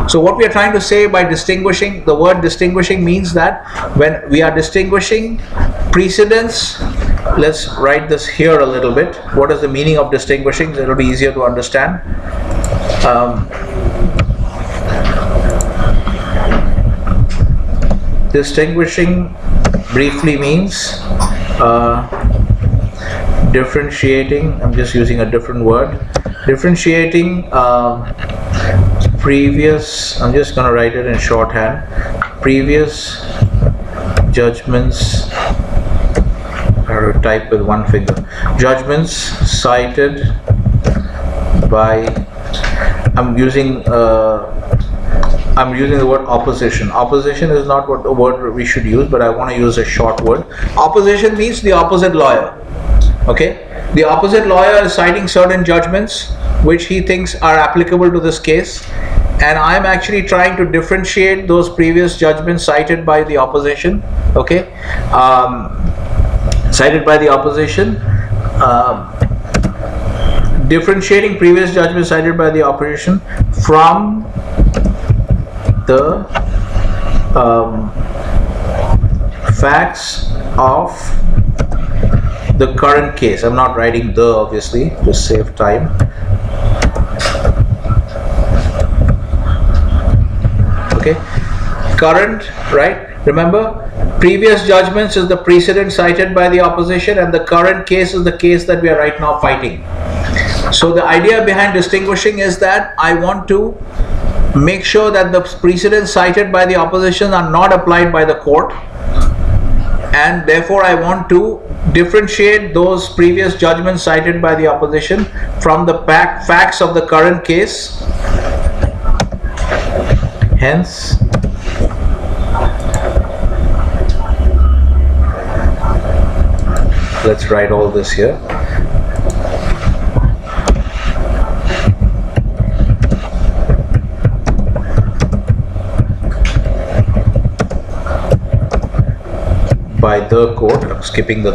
So what we are trying to say by distinguishing, the word distinguishing means that when we are distinguishing precedents, let's write this here a little bit. What is the meaning of distinguishing? It will be easier to understand. Distinguishing briefly means differentiating. I'm just using a different word. Differentiating previous, I'm just going to write it in shorthand, previous judgments, or type with one finger, judgments cited by, I'm using the word opposition. Opposition is not what the word we should use, but I want to use a short word. Opposition means the opposite lawyer, okay? The opposite lawyer is citing certain judgments which he thinks are applicable to this case, and I'm actually trying to differentiate those previous judgments cited by the opposition, okay? Cited by the opposition, differentiating previous judgments cited by the opposition from the facts of the current case. I'm not writing the, obviously, to save time. Okay, current, right? Remember, previous judgments is the precedent cited by the opposition, and the current case is the case that we are right now fighting. So the idea behind distinguishing is that I want to make sure that the precedents cited by the opposition are not applied by the court, and therefore I want to differentiate those previous judgments cited by the opposition from the facts of the current case. Hence, let's write all this here. by the court. I'm skipping the.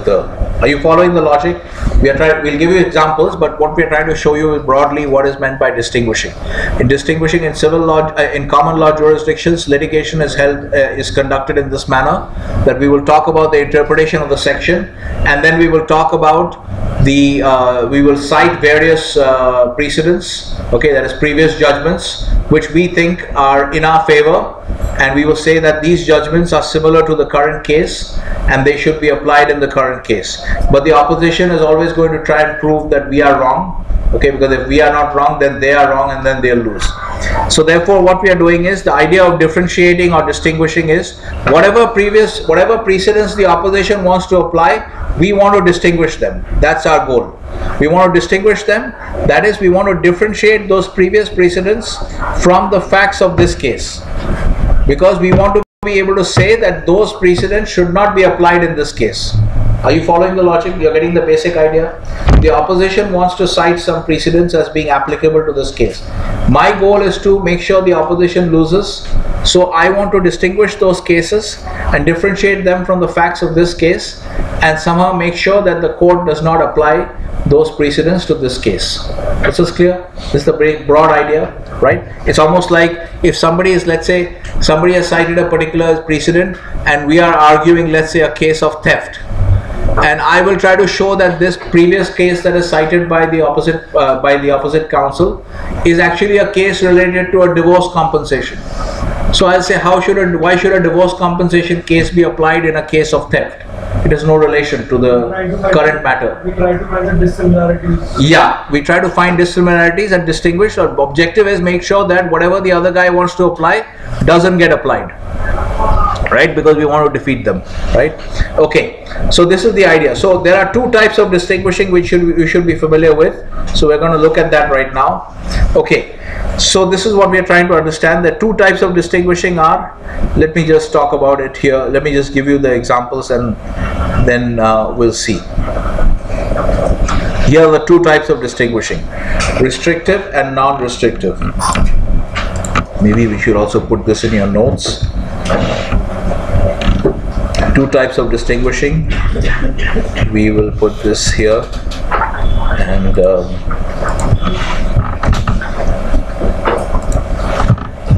Are you following the logic? We'll give you examples, but what we're trying to show you is broadly what is meant by distinguishing. In distinguishing in civil law, in common law jurisdictions, litigation is conducted in this manner, that we will talk about the interpretation of the section, and then we will talk about we will cite various precedents, okay, that is previous judgments, which we think are in our favor, and we will say that these judgments are similar to the current case and they should be applied in the current case. But the opposition is always going to try and prove that we are wrong, okay, because if we are not wrong, then they are wrong and then they'll lose. So therefore what we are doing is, the idea of differentiating or distinguishing is, whatever precedents the opposition wants to apply, we want to distinguish them. That's our goal. We want to distinguish them, that is, we want to differentiate those previous precedents from the facts of this case, because we want to be able to say that those precedents should not be applied in this case. Are you following the logic? You're getting the basic idea? The opposition wants to cite some precedents as being applicable to this case. My goal is to make sure the opposition loses. So I want to distinguish those cases and differentiate them from the facts of this case, and somehow make sure that the court does not apply those precedents to this case. This is clear? This is the broad idea, right? It's almost like if somebody is, let's say, somebody has cited a particular precedent and we are arguing, let's say, a case of theft. And I will try to show that this previous case that is cited by the opposite counsel is actually a case related to a divorce compensation. So I'll say, why should a divorce compensation case be applied in a case of theft? It has no relation to the current matter. We try to find the dissimilarities. Yeah, we try to find dissimilarities and distinguish. Our objective is make sure that whatever the other guy wants to apply doesn't get applied, right? Because we want to defeat them, right? Okay, so this is the idea. So there are two types of distinguishing which you should be familiar with. So we're going to look at that right now. Okay, so this is what we are trying to understand. The two types of distinguishing are, let me just talk about it here. Let me just give you the examples and then we'll see. Here are the two types of distinguishing: restrictive and non-restrictive. Maybe we should also put this in your notes. Two types of distinguishing. We will put this here, and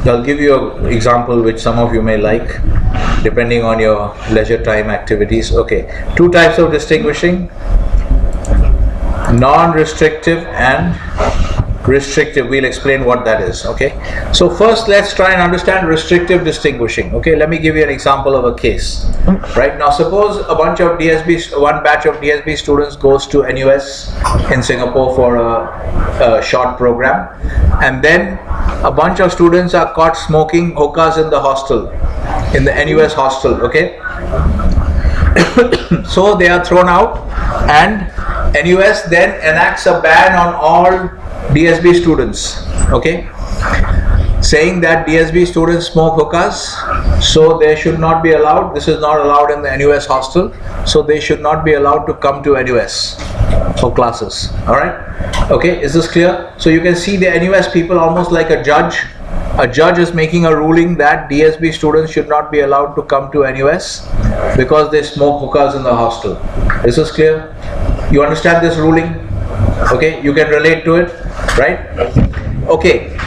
I'll give you an example which some of you may like, depending on your leisure time activities. Okay, two types of distinguishing: non-restrictive and restrictive. We'll explain what that is. Okay, so first let's try and understand restrictive distinguishing. Okay, let me give you an example of a case. Right now, suppose one batch of DSB students goes to NUS in Singapore for a short program, and then a bunch of students are caught smoking hookahs in the hostel, in the NUS hostel. Okay, so they are thrown out, and NUS then enacts a ban on all DSB students, okay, saying that DSB students smoke hookahs, so they should not be allowed. This is not allowed in the NUS hostel, so they should not be allowed to come to NUS for classes. All right, okay, is this clear? So you can see the NUS people almost like a judge. A judge is making a ruling that DSB students should not be allowed to come to NUS because they smoke hookahs in the hostel. Is this clear? You understand this ruling? Okay, you can relate to it, right? Okay,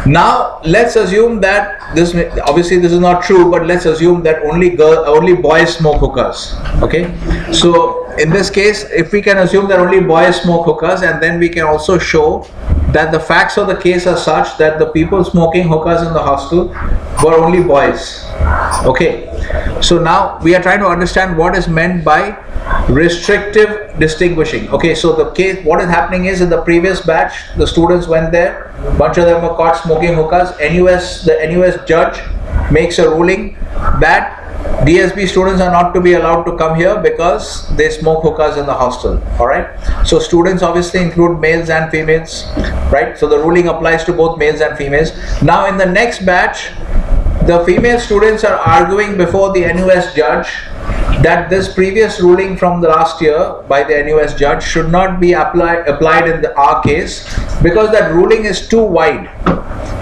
now let's assume that obviously this is not true, but let's assume that only boys smoke hookahs. Okay, so in this case, if we can assume that only boys smoke hookahs, and then we can also show that the facts of the case are such that the people smoking hookahs in the hostel were only boys. Okay, so now we are trying to understand what is meant by restrictive distinguishing. Okay, so the case, what is happening is, in the previous batch, the students went there, a bunch of them were caught smoking hookahs. The NUS judge makes a ruling that DSB students are not to be allowed to come here because they smoke hookahs in the hostel. All right, so students obviously include males and females, right? So the ruling applies to both males and females. Now in the next batch, the female students are arguing before the NUS judge that this previous ruling from the last year by the NUS judge should not be applied in our case, because that ruling is too wide.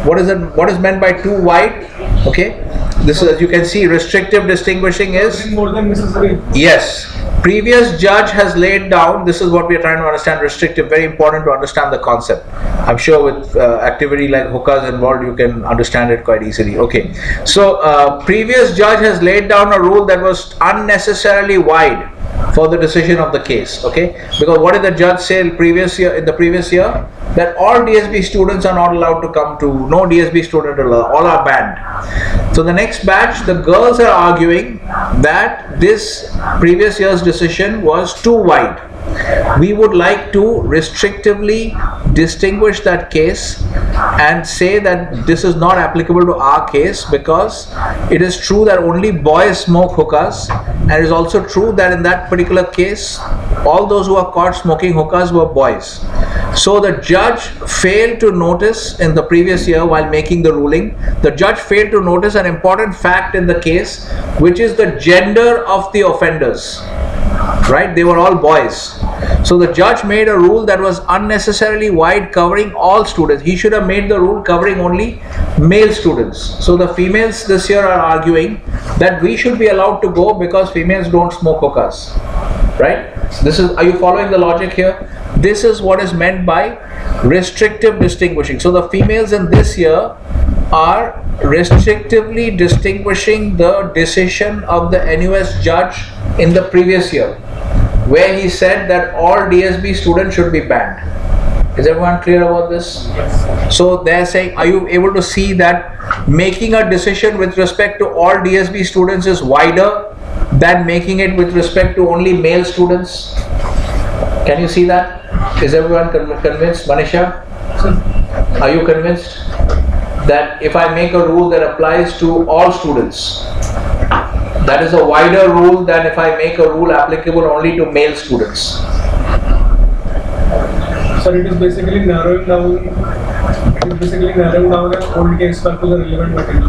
What is meant by too wide? Okay, This is, as you can see, restrictive distinguishing is more than necessary. yes. Previous judge has laid down. This is what we are trying to understand. Restrictive, very important to understand the concept. I'm sure with activity like hookahs involved, you can understand it quite easily. Okay, so previous judge has laid down a rule that was unnecessarily wide for the decision of the case. Okay, because what did the judge say in the previous year? That all DSB students are not allowed to come to, no DSB student allowed, all are banned. So the next batch, the girls are arguing that this previous year's decision was too wide. We would like to restrictively distinguish that case and say that this is not applicable to our case, because it is true that only boys smoke hookahs, and it is also true that in that particular case all those who are caught smoking hookahs were boys. So the judge failed to notice in the previous year, while making the ruling, the judge failed to notice an important fact in the case, which is the gender of the offenders. Right? They were all boys. So the judge made a rule that was unnecessarily wide, covering all students. He should have made the rule covering only male students. So the females this year are arguing that we should be allowed to go because females don't smoke hookahs. Right? This is, are you following the logic here? This is what is meant by restrictive distinguishing. So the females in this year are restrictively distinguishing the decision of the NUS judge in the previous year, where he said that all DSB students should be banned. Is everyone clear about this? Yes. So they're saying, are you able to see that making a decision with respect to all DSB students is wider than making it with respect to only male students? Can you see that? Is everyone convinced? Manisha, are you convinced that if I make a rule that applies to all students, that is a wider rule than if I make a rule applicable only to male students? So it is basically narrowing down. It is basically narrowing down an old case back to the relevant material.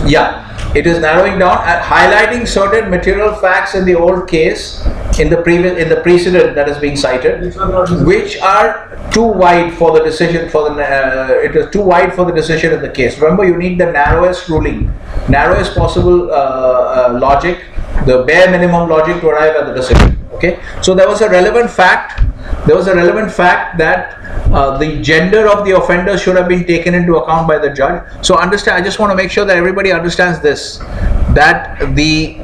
Yeah, it is narrowing down and highlighting certain material facts in the old case, in the precedent that is being cited, which are too wide for the decision. It is too wide for the decision in the case. Remember, you need the narrowest ruling, narrowest possible logic, the bare minimum logic to arrive at the decision. Okay, so there was a relevant fact. There was a relevant fact that the gender of the offender should have been taken into account by the judge. So understand, I just want to make sure that everybody understands this, that the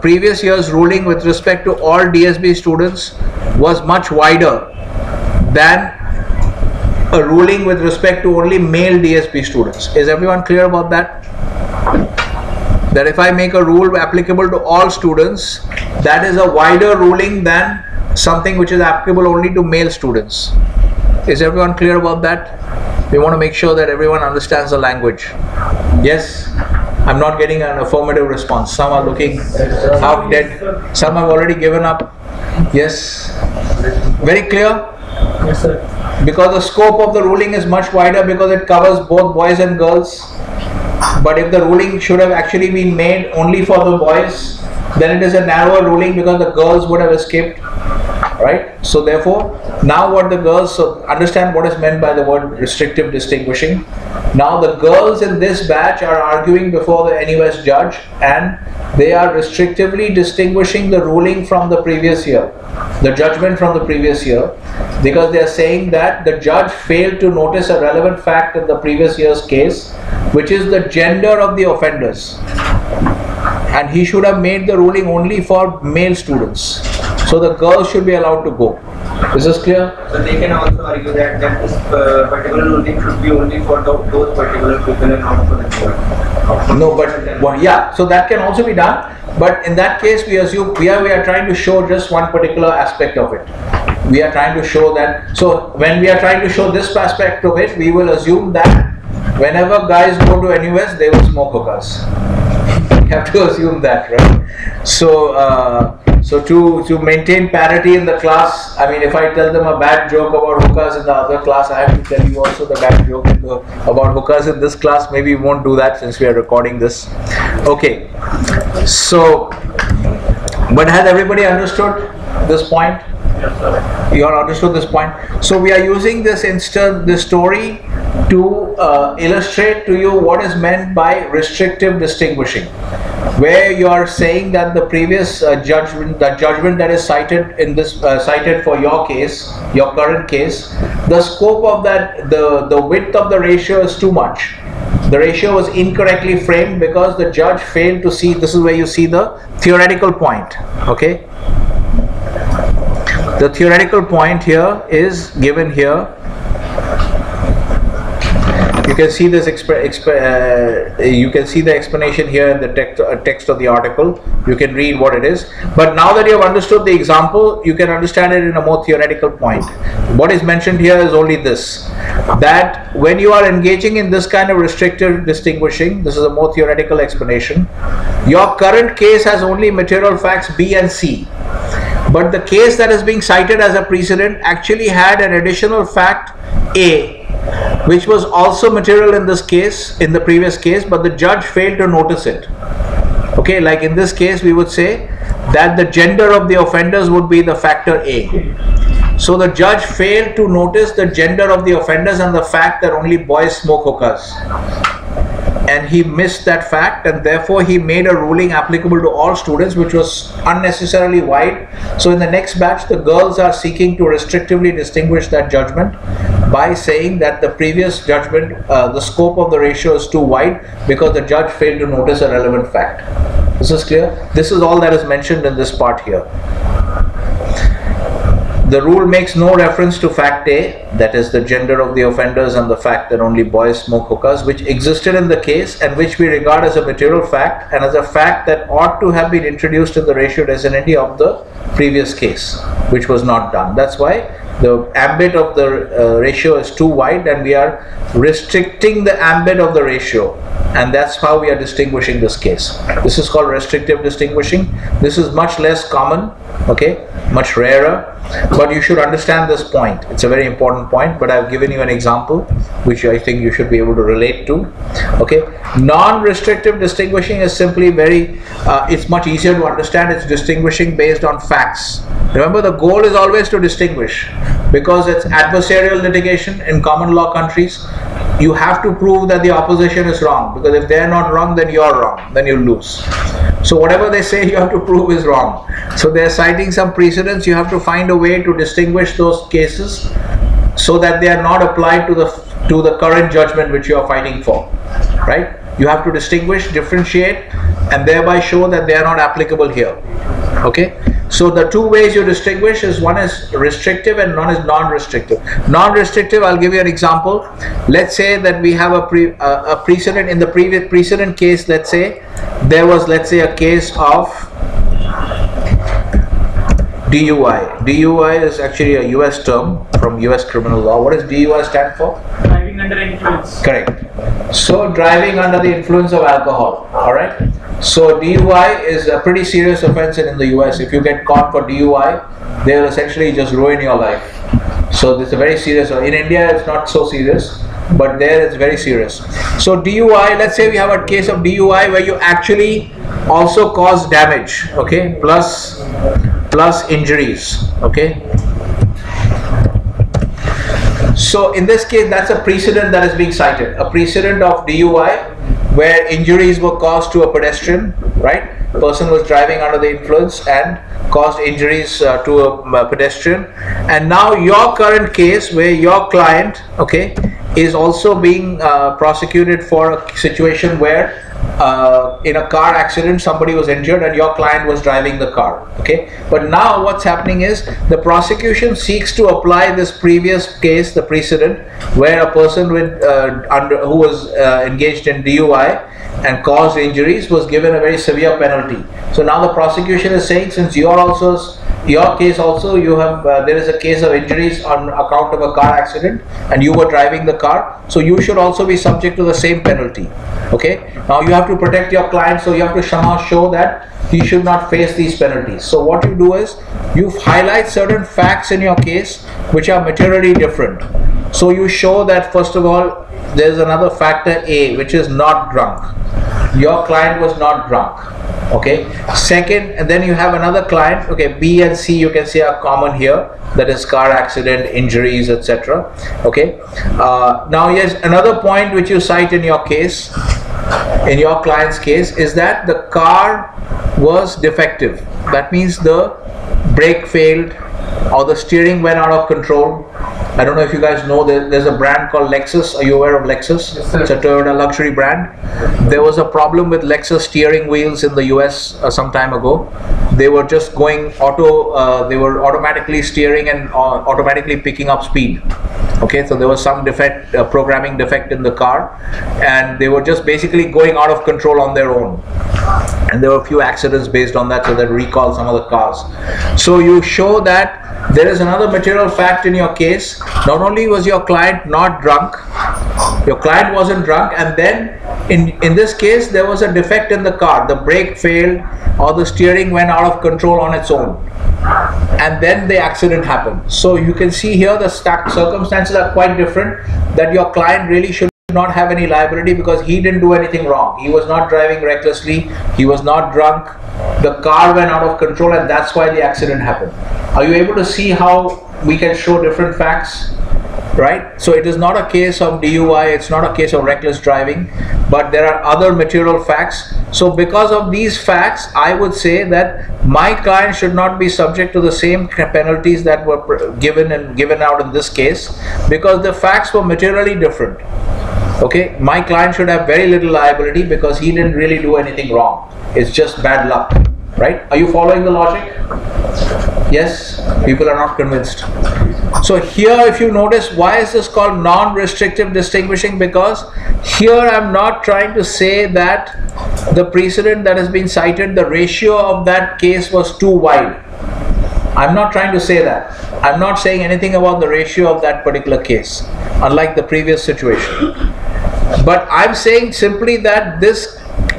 previous year's ruling with respect to all DSB students was much wider than a ruling with respect to only male DSB students. Is everyone clear about that? That if I make a rule applicable to all students, that is a wider ruling than something which is applicable only to male students. Is everyone clear about that? We want to make sure that everyone understands the language. Yes? I'm not getting an affirmative response. Some are looking half dead. Some have already given up. Yes? Very clear? Yes, sir. Because the scope of the ruling is much wider, because it covers both boys and girls. But if the ruling should have actually been made only for the boys, then it is a narrower ruling because the girls would have escaped. Right? So therefore, now what the girls, so understand what is meant by the word restrictive distinguishing. Now the girls in this batch are arguing before the NUS judge, and they are restrictively distinguishing the ruling from the previous year, the judgment from the previous year, because they are saying that the judge failed to notice a relevant fact in the previous year's case, which is the gender of the offenders, and he should have made the ruling only for male students. So the girls should be allowed to go. Is this clear? So they can also argue that this particular ruling should be only for those particular people and not for the board. No, but well, yeah, so that can also be done. But in that case, we assume we are trying to show just one particular aspect of it. We are trying to show that. So when we are trying to show this aspect of it, we will assume that whenever guys go to NUS, they will smoke hookahs. We have to assume that, right? So. So to maintain parity in the class, I mean, if I tell them a bad joke about hookahs in the other class, I have to tell you also the bad joke about hookahs in this class. Maybe we won't do that since we are recording this. Okay. So, but has everybody understood this point? Yes, sir. You all understood this point? So we are using this story to illustrate to you what is meant by restrictive distinguishing, where you are saying that the previous judgment that is cited in this cited for your case, your current case, the scope of that, the width of the ratio is too much. The ratio was incorrectly framed because the judge failed to see. This is where you see the theoretical point. Okay, the theoretical point here is given here. You can see this you can see the explanation here in the text of the article. You can read what it is. But now that you have understood the example, you can understand it in a more theoretical point. What is mentioned here is only this, that when you are engaging in this kind of restrictive distinguishing, this is a more theoretical explanation, your current case has only material facts B and C. But the case that is being cited as a precedent actually had an additional fact A, which was also material in this case, in the previous case, but the judge failed to notice it. Okay, like in this case, we would say that the gender of the offenders would be the factor A. So the judge failed to notice the gender of the offenders and the fact that only boys smoke hookahs. And he missed that fact, and therefore he made a ruling applicable to all students, which was unnecessarily wide. So in the next batch, the girls are seeking to restrictively distinguish that judgment by saying that the previous judgment, the scope of the ratio is too wide because the judge failed to notice a relevant fact. This is clear? This is all that is mentioned in this part here. The rule makes no reference to fact A, that is the gender of the offenders and the fact that only boys smoke hookahs, which existed in the case and which we regard as a material fact and as a fact that ought to have been introduced in the ratio decidendi of the previous case, which was not done. That's why the ambit of the ratio is too wide, and we are restricting the ambit of the ratio, and that's how we are distinguishing this case. This is called restrictive distinguishing. This is much less common, okay, much rarer, but you should understand this point. It's a very important point, but I've given you an example which I think you should be able to relate to. Okay, non-restrictive distinguishing is simply very it's much easier to understand. It's distinguishing based on facts. Remember, the goal is always to distinguish, because it's adversarial litigation in common law countries. You have to prove that the opposition is wrong, because if they're not wrong, then you're wrong, then you lose. So whatever they say, you have to prove is wrong. So they're citing some precedents. You have to find a way to distinguish those cases so that they are not applied to the current judgment which you are fighting for, right? You have to distinguish, differentiate, and thereby show that they are not applicable here. Okay, so the two ways you distinguish is, one is restrictive and one is non-restrictive. Non-restrictive, I'll give you an example. Let's say that we have a precedent. In the previous precedent case, let's say there was, let's say, a case of DUI. DUI is actually a US term from US criminal law. What does DUI stand for? Driving under influence. Correct. So driving under the influence of alcohol. All right. So DUI is a pretty serious offense in the US. If you get caught for DUI, they'll essentially just ruin your life. So this is a very serious. In India, it's not so serious, but there it's very serious. So DUI, let's say we have a case of DUI where you actually also cause damage, okay, plus injuries, okay. So in this case, that's a precedent that is being cited, a precedent of DUI where injuries were caused to a pedestrian, right? Person was driving under the influence and caused injuries to a pedestrian. And now your current case where your client, okay, is also being prosecuted for a situation where in a car accident somebody was injured and your client was driving the car, okay. But now what's happening is the prosecution seeks to apply this previous case, the precedent, where a person with who was engaged in DUI and caused injuries was given a very severe penalty. So now the prosecution is saying, since your case also, you have there is a case of injuries on account of a car accident and you were driving the car, so you should also be subject to the same penalty, okay. Now you have to protect your client, so you have to somehow show that he should not face these penalties. So what you do is you highlight certain facts in your case which are materially different. So you show that, first of all, there is another factor A, which is not drunk. your client was not drunk. Okay. Second, and then you have another client. Okay, B and C you can see are common here. That is car accident, injuries, etc. Okay. Now yes, another point which you cite in your case, in your client's case, is that the car was defective. That means the brake failed or the steering went out of control. I don't know if you guys know, there's a brand called Lexus. Are you aware of Lexus? Yes, sir. It's a Toyota luxury brand. There was a problem with Lexus steering wheels in the US some time ago. They were just going they were automatically steering and automatically picking up speed. Okay, so there was some defect, programming defect in the car, and they were just basically going out of control on their own. And there were a few accidents based on that, so that recalled some of the cars. So you show that there is another material fact in your case. Not only was your client not drunk, your client wasn't drunk, and then in this case there was a defect in the car. The brake failed or the steering went out of control on its own, and then the accident happened. So you can see here the circumstances are quite different, that your client really should not have any liability because he didn't do anything wrong. He was not driving recklessly, he was not drunk, the car went out of control, and that's why the accident happened. Are you able to see how we can show different facts? Right? So it is not a case of DUI, it's not a case of reckless driving, but there are other material facts. So because of these facts, I would say that my client should not be subject to the same penalties that were given out in this case, because the facts were materially different. Okay, my client should have very little liability because he didn't really do anything wrong. It's just bad luck. Right? Are you following the logic? Yes? People are not convinced. So here, if you notice, why is this called non-restrictive distinguishing? Because here I'm not trying to say that the precedent that has been cited, the ratio of that case was too wide. I'm not trying to say that. I'm not saying anything about the ratio of that particular case, unlike the previous situation. But I'm saying simply that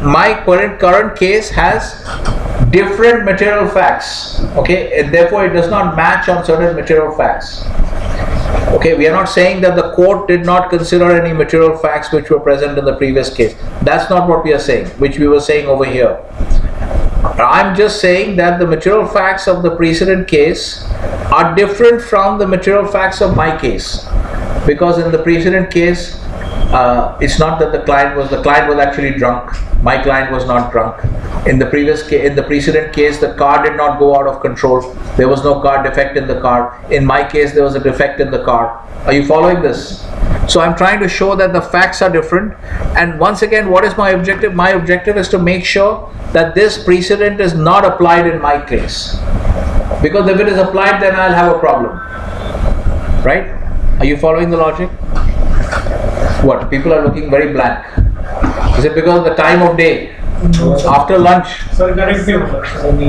my current case has different material facts. Okay, and therefore it does not match on certain material facts. Okay, we are not saying that the court did not consider any material facts which were present in the previous case. That's not what we are saying, which we were saying over here. I'm just saying that the material facts of the precedent case are different from the material facts of my case, because in the precedent case it's not that the client was actually drunk. My client was not drunk. In the precedent case, the car did not go out of control. There was no car defect in the car. In my case, there was a defect in the car. Are you following this? So I'm trying to show that the facts are different. And once again, what is my objective? My objective is to make sure that this precedent is not applied in my case. Because if it is applied, then I'll have a problem. Right? Are you following the logic? What? People are looking very blank. Is it because of the time of day? After lunch? Sir, correct me.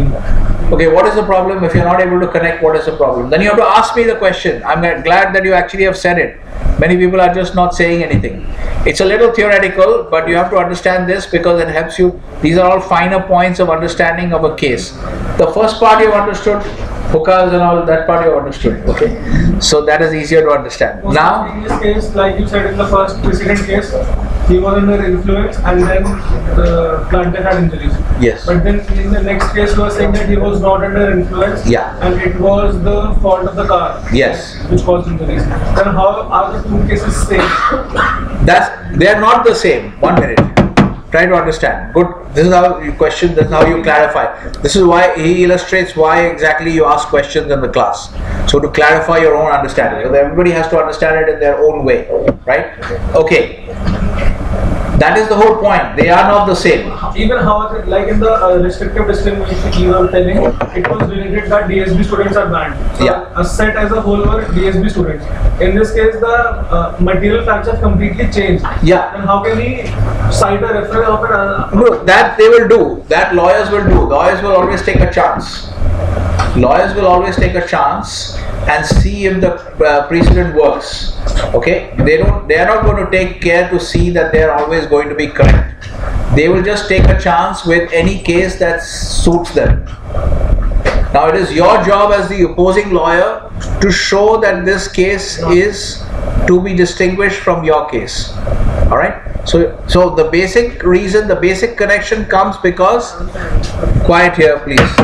Okay, what is the problem? If you're not able to connect, what is the problem? Then you have to ask me the question. I'm glad that you actually have said it. Many people are just not saying anything. It's a little theoretical, but you have to understand this because it helps you. These are all finer points of understanding of a case. The first part you understood, hookahs and all that part you understood. Okay, so that is easier to understand. Now, in this case, like you said in the first precedent case, he was under influence and then the planter had injuries. yes. But then in the next case, you were saying that he was not under influence. Yeah. And it was the fault of the car. Yes. Which caused injuries. Then how are the two cases same? They are not the same. 1 minute. Try to understand. Good. This is how you question. This is how you clarify. This is why he illustrates why exactly you ask questions in the class. So to clarify your own understanding. Because everybody has to understand it in their own way, right? Okay. That is the whole point. They are not the same. Even how, like in the restrictive distinguishing you were telling, it was related that DSB students are banned. So Yeah. a set as a whole were DSB students. In this case, the material facts have completely changed. Yeah. And how can we cite a reference of it? No, that they will do. That lawyers will do. Lawyers will always take a chance. Lawyers will always take a chance and see if the precedent works. Okay, they are not going to take care to see that they are always going to be correct. They will just take a chance with any case that suits them. Now it is your job as the opposing lawyer to show that this case is to be distinguished from your case. Alright, So the basic reason, the basic connection comes because, quiet here please.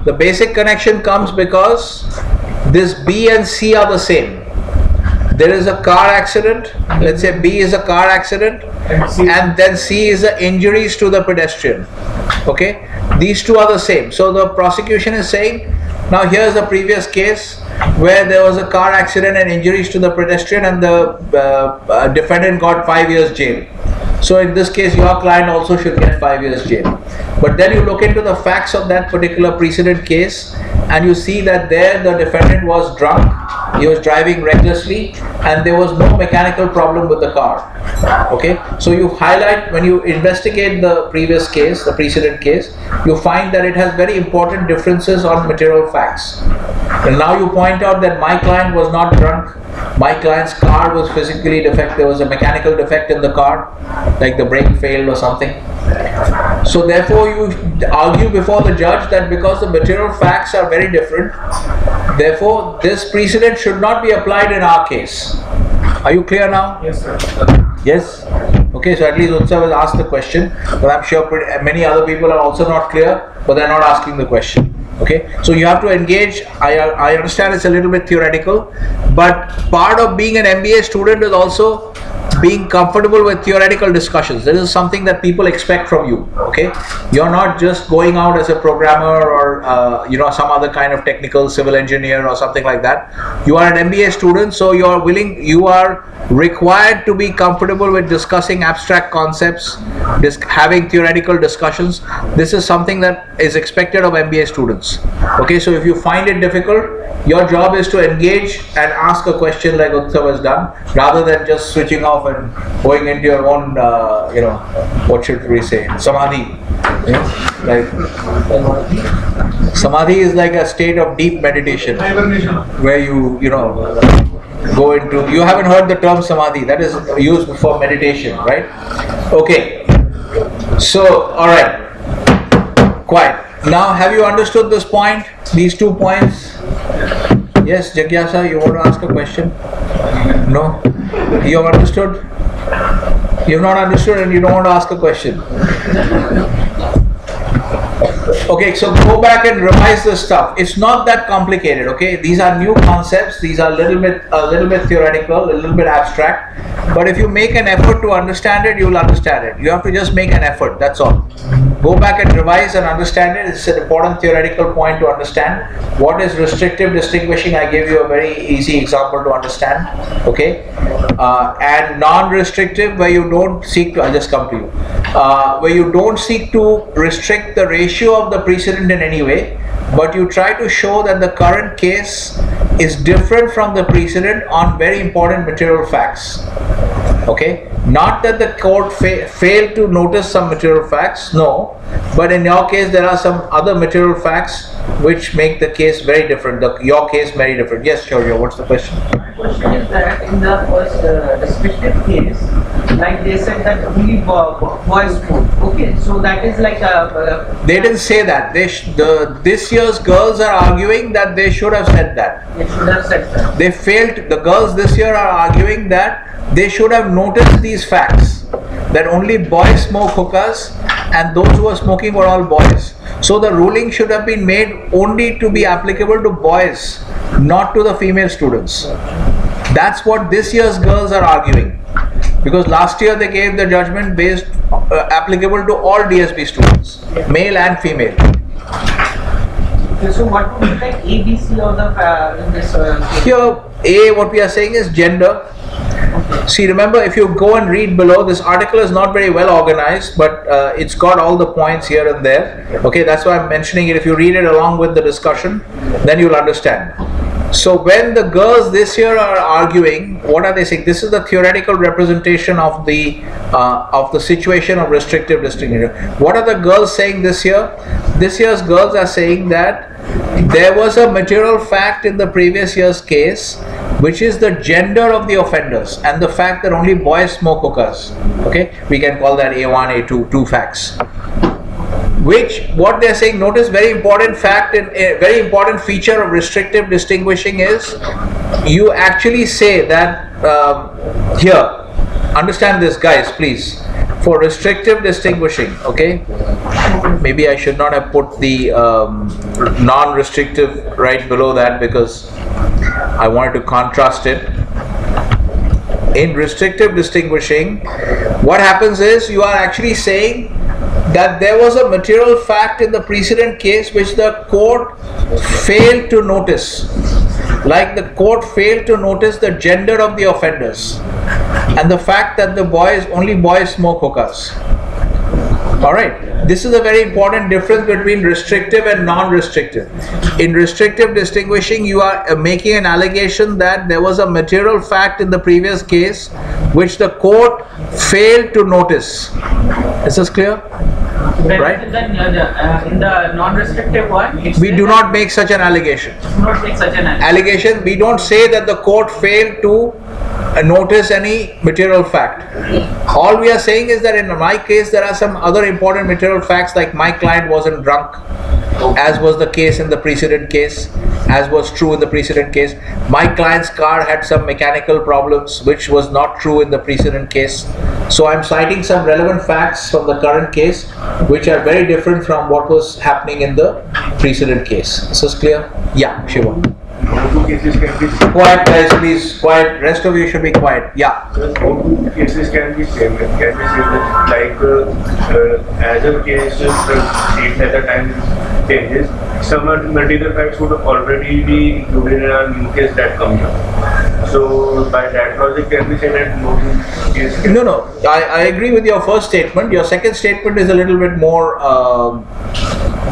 The basic connection comes because this B and C are the same. There is a car accident, let's say B is a car accident, and then C is the injuries to the pedestrian. Okay, these two are the same. So the prosecution is saying, now here's a previous case where there was a car accident and injuries to the pedestrian, and the defendant got 5 years jail. So in this case, your client also should get 5 years jail. But then you look into the facts of that particular precedent case, and you see that there the defendant was drunk, he was driving recklessly, and there was no mechanical problem with the car. Okay, so you highlight, when you investigate the previous case, the precedent case, you find that it has very important differences on material facts. And now you point out that my client was not drunk, my client's car was physically defective, there was a mechanical defect in the car, like the brake failed or something. So therefore you argue before the judge that because the material facts are very different, therefore this precedent should not be applied in our case. Are you clear now? Yes, sir. Yes? Okay, so at least Utsav has asked the question, but I'm sure many other people are also not clear, but they're not asking the question. Okay, so you have to engage. I understand it's a little bit theoretical, but part of being an MBA student is also being comfortable with theoretical discussions. This is something that people expect from you. Okay, you're not just going out as a programmer or some other kind of technical civil engineer or something like that. You are an MBA student, so you are required to be comfortable with discussing abstract concepts, having theoretical discussions. This is something that is expected of MBA students. Okay, so if you find it difficult, your job is to engage and ask a question like Utsav has done, rather than just switching off and going into your own, what should we say, samadhi. Like samadhi is like a state of deep meditation where you go into. You haven't heard the term samadhi, that is used for meditation, right? Okay. So, all right. Quiet. Now, have you understood this point? These 2 points? Yes, Jagyasa, you want to ask a question? No? You have understood? You have not understood and you don't want to ask a question. Okay, so go back and revise this stuff. It's not that complicated, okay? These are new concepts. These are a little bit theoretical, a little bit abstract. But if you make an effort to understand it, you will understand it. You have to just make an effort, that's all. Go back and revise and understand it. It's an important theoretical point to understand. What is restrictive distinguishing? I gave you a very easy example to understand, okay? And non-restrictive, where you don't seek to, I'll just come to you, where you don't seek to restrict the ratio of the precedent in any way, but you try to show that the current case is different from the precedent on very important material facts. Okay, not that the court failed to notice some material facts, no, but in your case there are some other material facts which make the case very different, your case very different. Yes, Shaurya, what's the question? My question is that in the first restrictive case, like they said that only boys smoke. Okay, so that is like a. They didn't say that. This year's girls are arguing that they should have said that. They should have said that. They failed. The girls this year are arguing that they should have noticed these facts, that only boys smoke hookahs and those who are smoking were all boys. So the ruling should have been made only to be applicable to boys, not to the female students. That's what this year's girls are arguing, because last year they gave the judgment based applicable to all DSB students, male and female. Okay, so what would be like A, B, C or the in this case? Here A, what we are saying is gender. See, remember, if you go and read below, this article is not very well organized, but it's got all the points here and there. Okay, that's why I'm mentioning it. If you read it along with the discussion, then you'll understand. So when the girls this year are arguing, what are they saying? This is the theoretical representation of the situation of restrictive distinction. What are the girls saying this year? This year's girls are saying that there was a material fact in the previous year's case, which is the gender of the offenders and the fact that only boys smoke hookahs. Okay, we can call that A1, A2, two facts. Which, what they are saying, notice very important fact and a very important feature of restrictive distinguishing is you actually say that here, understand this, guys, please. For restrictive distinguishing, okay, maybe I should not have put the non-restrictive right below that because I wanted to contrast it. In restrictive distinguishing, what happens is you are actually saying that there was a material fact in the precedent case which the court failed to notice. Like the court failed to notice the gender of the offenders and the fact that only boys smoke hookahs. Alright, this is a very important difference between restrictive and non-restrictive. In restrictive distinguishing, you are making an allegation that there was a material fact in the previous case which the court failed to notice. Is this clear? Right? In the non-restrictive one, we do not make such an allegation. We don't say that the court failed to notice any material fact. All we are saying is that in my case there are some other important material facts, like my client wasn't drunk, as was the case in the precedent case, as was true in the precedent case. My client's car had some mechanical problems, which was not true in the precedent case. So I'm citing some relevant facts from the current case which are very different from what was happening in the precedent case. Is this clear? Yeah, Shiva. Two cases can be quiet, guys, please. Quiet. Rest of you should be quiet. Yeah. Two cases can be same. Can be same like as a case the seat at the time changes. Some material facts would already be included in a new case that comes up. So by that logic, can we say that no case can No. I agree with your first statement. Your second statement is a little bit more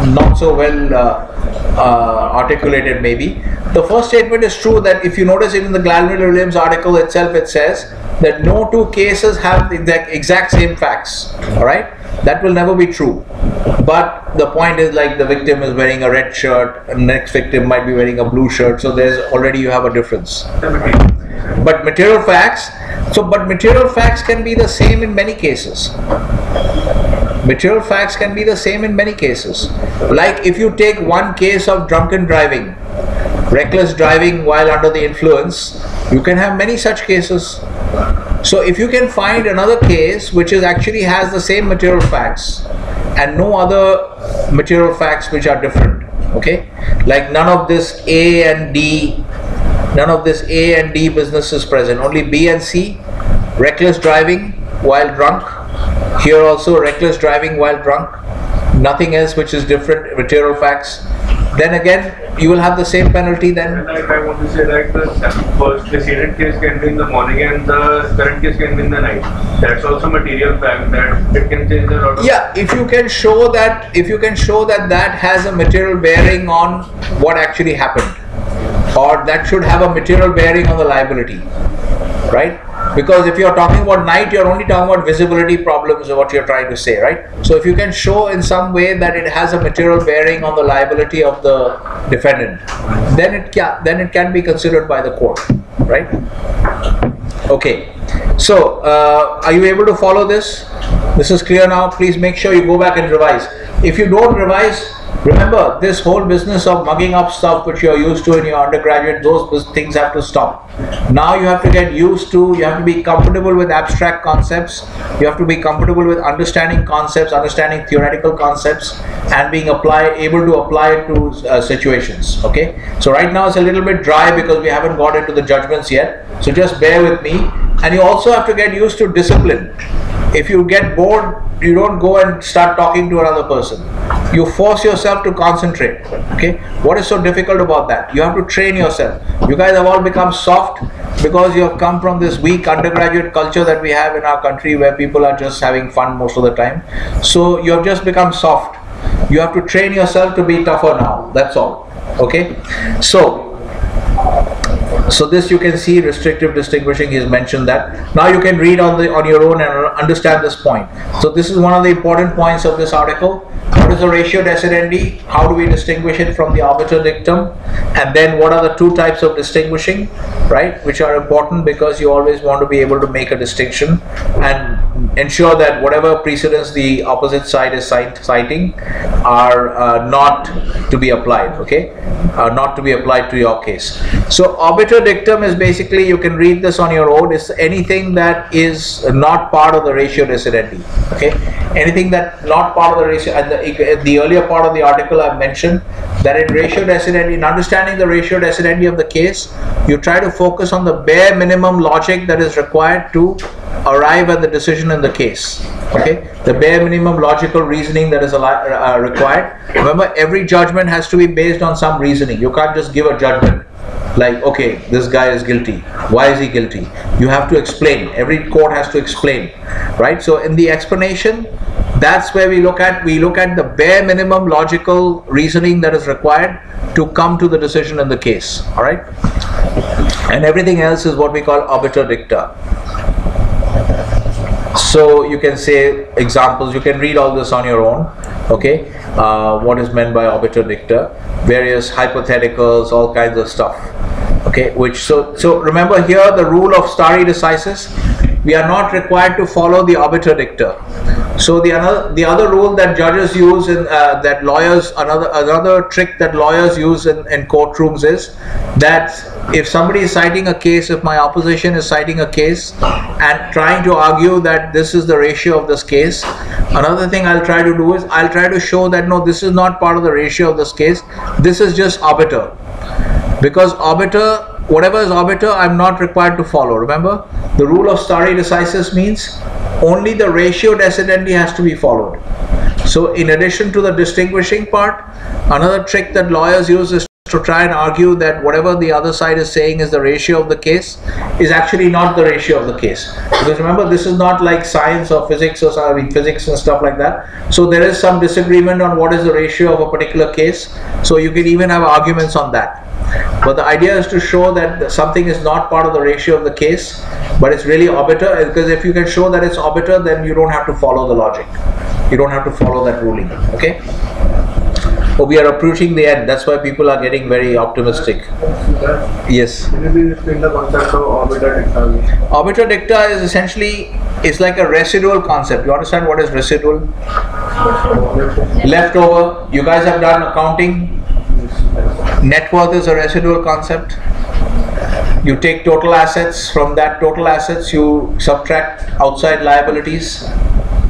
not so well articulated, maybe. The first statement is true that if you notice even in the Glanville-Williams article itself, it says that no two cases have the exact same facts. Alright? That will never be true. But the point is, like, the victim is wearing a red shirt and the next victim might be wearing a blue shirt, so there's already you have a difference. But material facts can be the same in many cases. Material facts can be the same in many cases. Like if you take one case of drunken driving, reckless driving while under the influence, you can have many such cases. So if you can find another case which is actually has the same material facts and no other material facts which are different, okay, like none of this A and D business is present, only B and C, reckless driving while drunk, here also reckless driving while drunk, nothing else which is different material facts, then again you will have the same penalty then. Like I want to say, like the first precedent case can be in the morning and the current case can be in the night. That's also material fact that it can change a lot of. Yeah, if you can show that that has a material bearing on what actually happened, or that should have a material bearing on the liability, right? Because if you're talking about night, you're only talking about visibility problems of what you're trying to say, right? So if you can show in some way that it has a material bearing on the liability of the defendant, then it can be considered by the court, right? Okay. So are you able to follow this? This is clear now. Please make sure you go back and revise. If you don't revise, remember this whole business of mugging up stuff which you're used to in your undergraduate, those things have to stop. Now you have to get used to, you have to be comfortable with abstract concepts, you have to be comfortable with understanding concepts, understanding theoretical concepts, and being able to apply it to situations. Okay, so right now it's a little bit dry because we haven't got into the judgments yet, so just bear with me. And you also have to get used to discipline. If you get bored, you don't go and start talking to another person. You force yourself to concentrate. Okay, what is so difficult about that? You have to train yourself. You guys have all become soft because you have come from this weak undergraduate culture that we have in our country where people are just having fun most of the time. So you have just become soft. You have to train yourself to be tougher now. That's all. Okay, so this you can see restrictive distinguishing, he's mentioned that. Now you can read on your own and understand this point. So this is one of the important points of this article. what is the ratio decidendi, how do we distinguish it from the arbiter dictum, and then what are the two types of distinguishing, right, which are important because you always want to be able to make a distinction and ensure that whatever precedents the opposite side is citing are not to be applied, okay, not to be applied to your case. So arbiter dictum is basically, you can read this on your own, it's anything that is not part of the ratio decidendi, okay, anything that not part of the ratio. And the earlier part of the article I mentioned that in ratio decidendi, in understanding the ratio decidendi of the case, you try to focus on the bare minimum logic that is required to arrive at the decision in the case, okay, the bare minimum logical reasoning that is required. Remember, every judgment has to be based on some reasoning. You can't just give a judgment like, okay, this guy is guilty, why is he guilty? You have to explain. Every court has to explain, right? So in the explanation, that's where we look at the bare minimum logical reasoning that is required to come to the decision in the case, all right, and everything else is what we call arbiter dicta. So you can say examples, you can read all this on your own, okay, what is meant by arbiter dicta, various hypotheticals, all kinds of stuff, okay, which, so remember here the rule of stare decisis, we are not required to follow the arbiter dicta. So the other rule that judges use in that lawyers, another trick that lawyers use in courtrooms is that if somebody is citing a case, if my opposition is citing a case and trying to argue that this is the ratio of this case, another thing I'll try to do is I'll try to show that no, this is not part of the ratio of this case, this is just arbiter, because arbiter, whatever is arbiter, I'm not required to follow. Remember, the rule of stare decisis means only the ratio decidendi has to be followed. So in addition to the distinguishing part, another trick that lawyers use is to try and argue that whatever the other side is saying is the ratio of the case is actually not the ratio of the case. Because remember, this is not like science or physics or physics and stuff like that. So there is some disagreement on what is the ratio of a particular case. So you can even have arguments on that. But the idea is to show that something is not part of the ratio of the case, but it's really arbiter, because if you can show that it's arbiter, then you don't have to follow the logic. You don't have to follow that ruling, okay? But we are approaching the end. That's why people are getting very optimistic. Yes. Can you please explain the concept of arbiter dicta? Arbiter dicta is essentially, it's like a residual concept. You understand what is residual? Leftover. You guys have done accounting. Net worth is a residual concept. You take total assets. From that total assets, you subtract outside liabilities,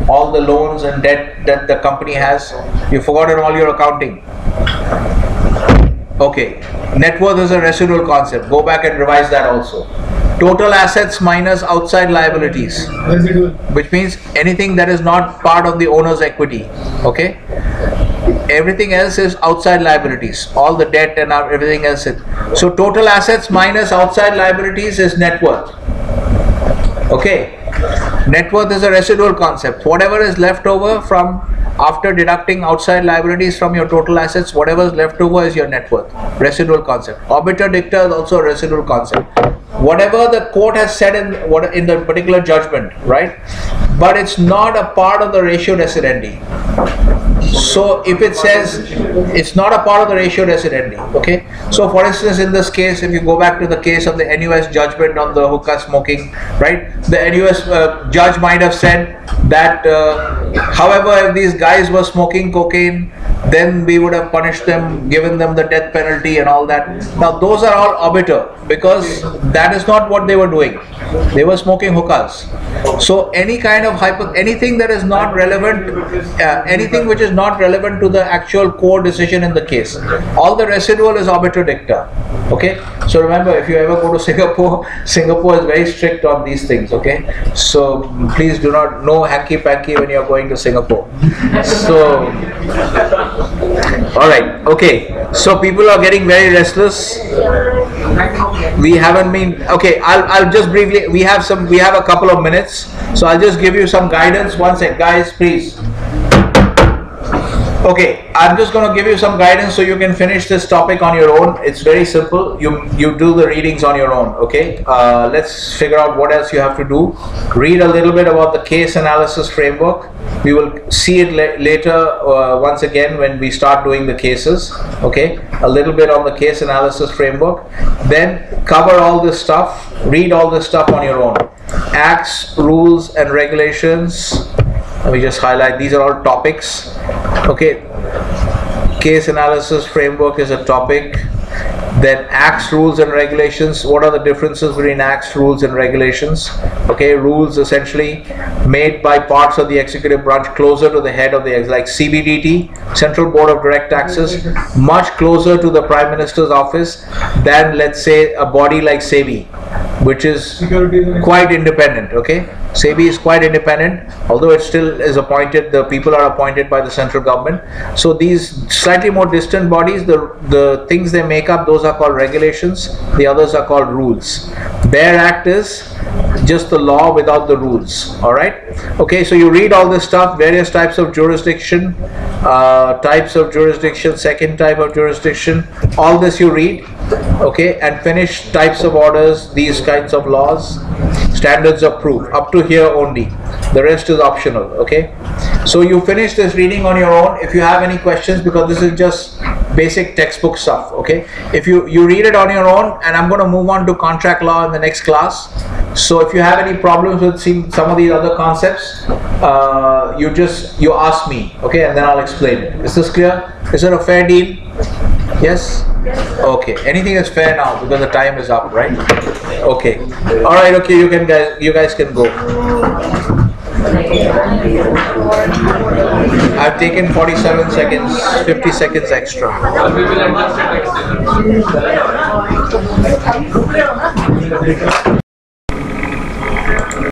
all the loans and debt that the company has. You've forgotten all your accounting. Okay, net worth is a residual concept. Go back and revise that also. Total assets minus outside liabilities, Residual. which means anything that is not part of the owner's equity. Okay, everything else is outside liabilities, all the debt and everything else. So total assets minus outside liabilities is net worth. Okay, net worth is a residual concept. Whatever is left over from after deducting outside liabilities from your total assets, whatever is left over is your net worth. Residual concept. Arbiter dicta is also a residual concept. Whatever the court has said in the particular judgment, right? But it's not a part of the ratio decidendi. So if it says it's not a part of the ratio decidendi, okay? So for instance, in this case, if you go back to the case of the NUS judgment on the hookah smoking, right? The NUS judge might have said that, however, if these guys were smoking cocaine, then we would have punished them, given them the death penalty and all that. Now those are all arbiter, because that is not what they were doing. They were smoking hookahs. So any kind of anything that is not relevant, anything which is not relevant to the actual core decision in the case, all the residual is arbiter dicta. Okay, so remember, if you ever go to Singapore, Singapore is very strict on these things. Okay, so please do not, no hanky panky when you are going to Singapore. So all right, okay, so people are getting very restless. We haven't been, okay, I'll just briefly, we have a couple of minutes, so I'll just give you some guidance. One sec, guys, please. Okay, I'm just going to give you some guidance so you can finish this topic on your own. It's very simple. You do the readings on your own. Okay. Let's figure out what else you have to do. Read a little bit about the case analysis framework. We will see it later once again when we start doing the cases. Okay. A little bit on the case analysis framework. Then cover all this stuff. Read all this stuff on your own. Acts, rules, and regulations. Let me just highlight, these are all topics. Okay, case analysis framework is a topic. Then acts, rules, and regulations. What are the differences between acts, rules, and regulations? Okay, rules essentially made by parts of the executive branch closer to the head of the like CBDT, Central Board of Direct Taxes, much closer to the Prime Minister's office than, let's say, a body like SEBI, which is quite independent. Okay, SEBI is quite independent, although it still is appointed, the people are appointed by the central government. So these slightly more distant bodies, the things they make up, those are called regulations, the others are called rules. Bare Act is just the law without the rules. All right. Okay, so you read all this stuff, various types of jurisdiction, second type of jurisdiction, all this you read. Okay, and finish types of orders, these kinds of laws, standards of proof, up to here only. The rest is optional. Okay, so you finish this reading on your own. If you have any questions, because this is just basic textbook stuff. Okay, if you read it on your own, and I'm going to move on to contract law in the next class. So if you have any problems with some of these other concepts, you ask me. Okay, and then I'll explain it. Is this clear? Is it a fair deal? Yes? Okay. Anything is fair now because the time is up, right? Okay. All right. Okay. You guys can go. I've taken 47 seconds, 50 seconds extra.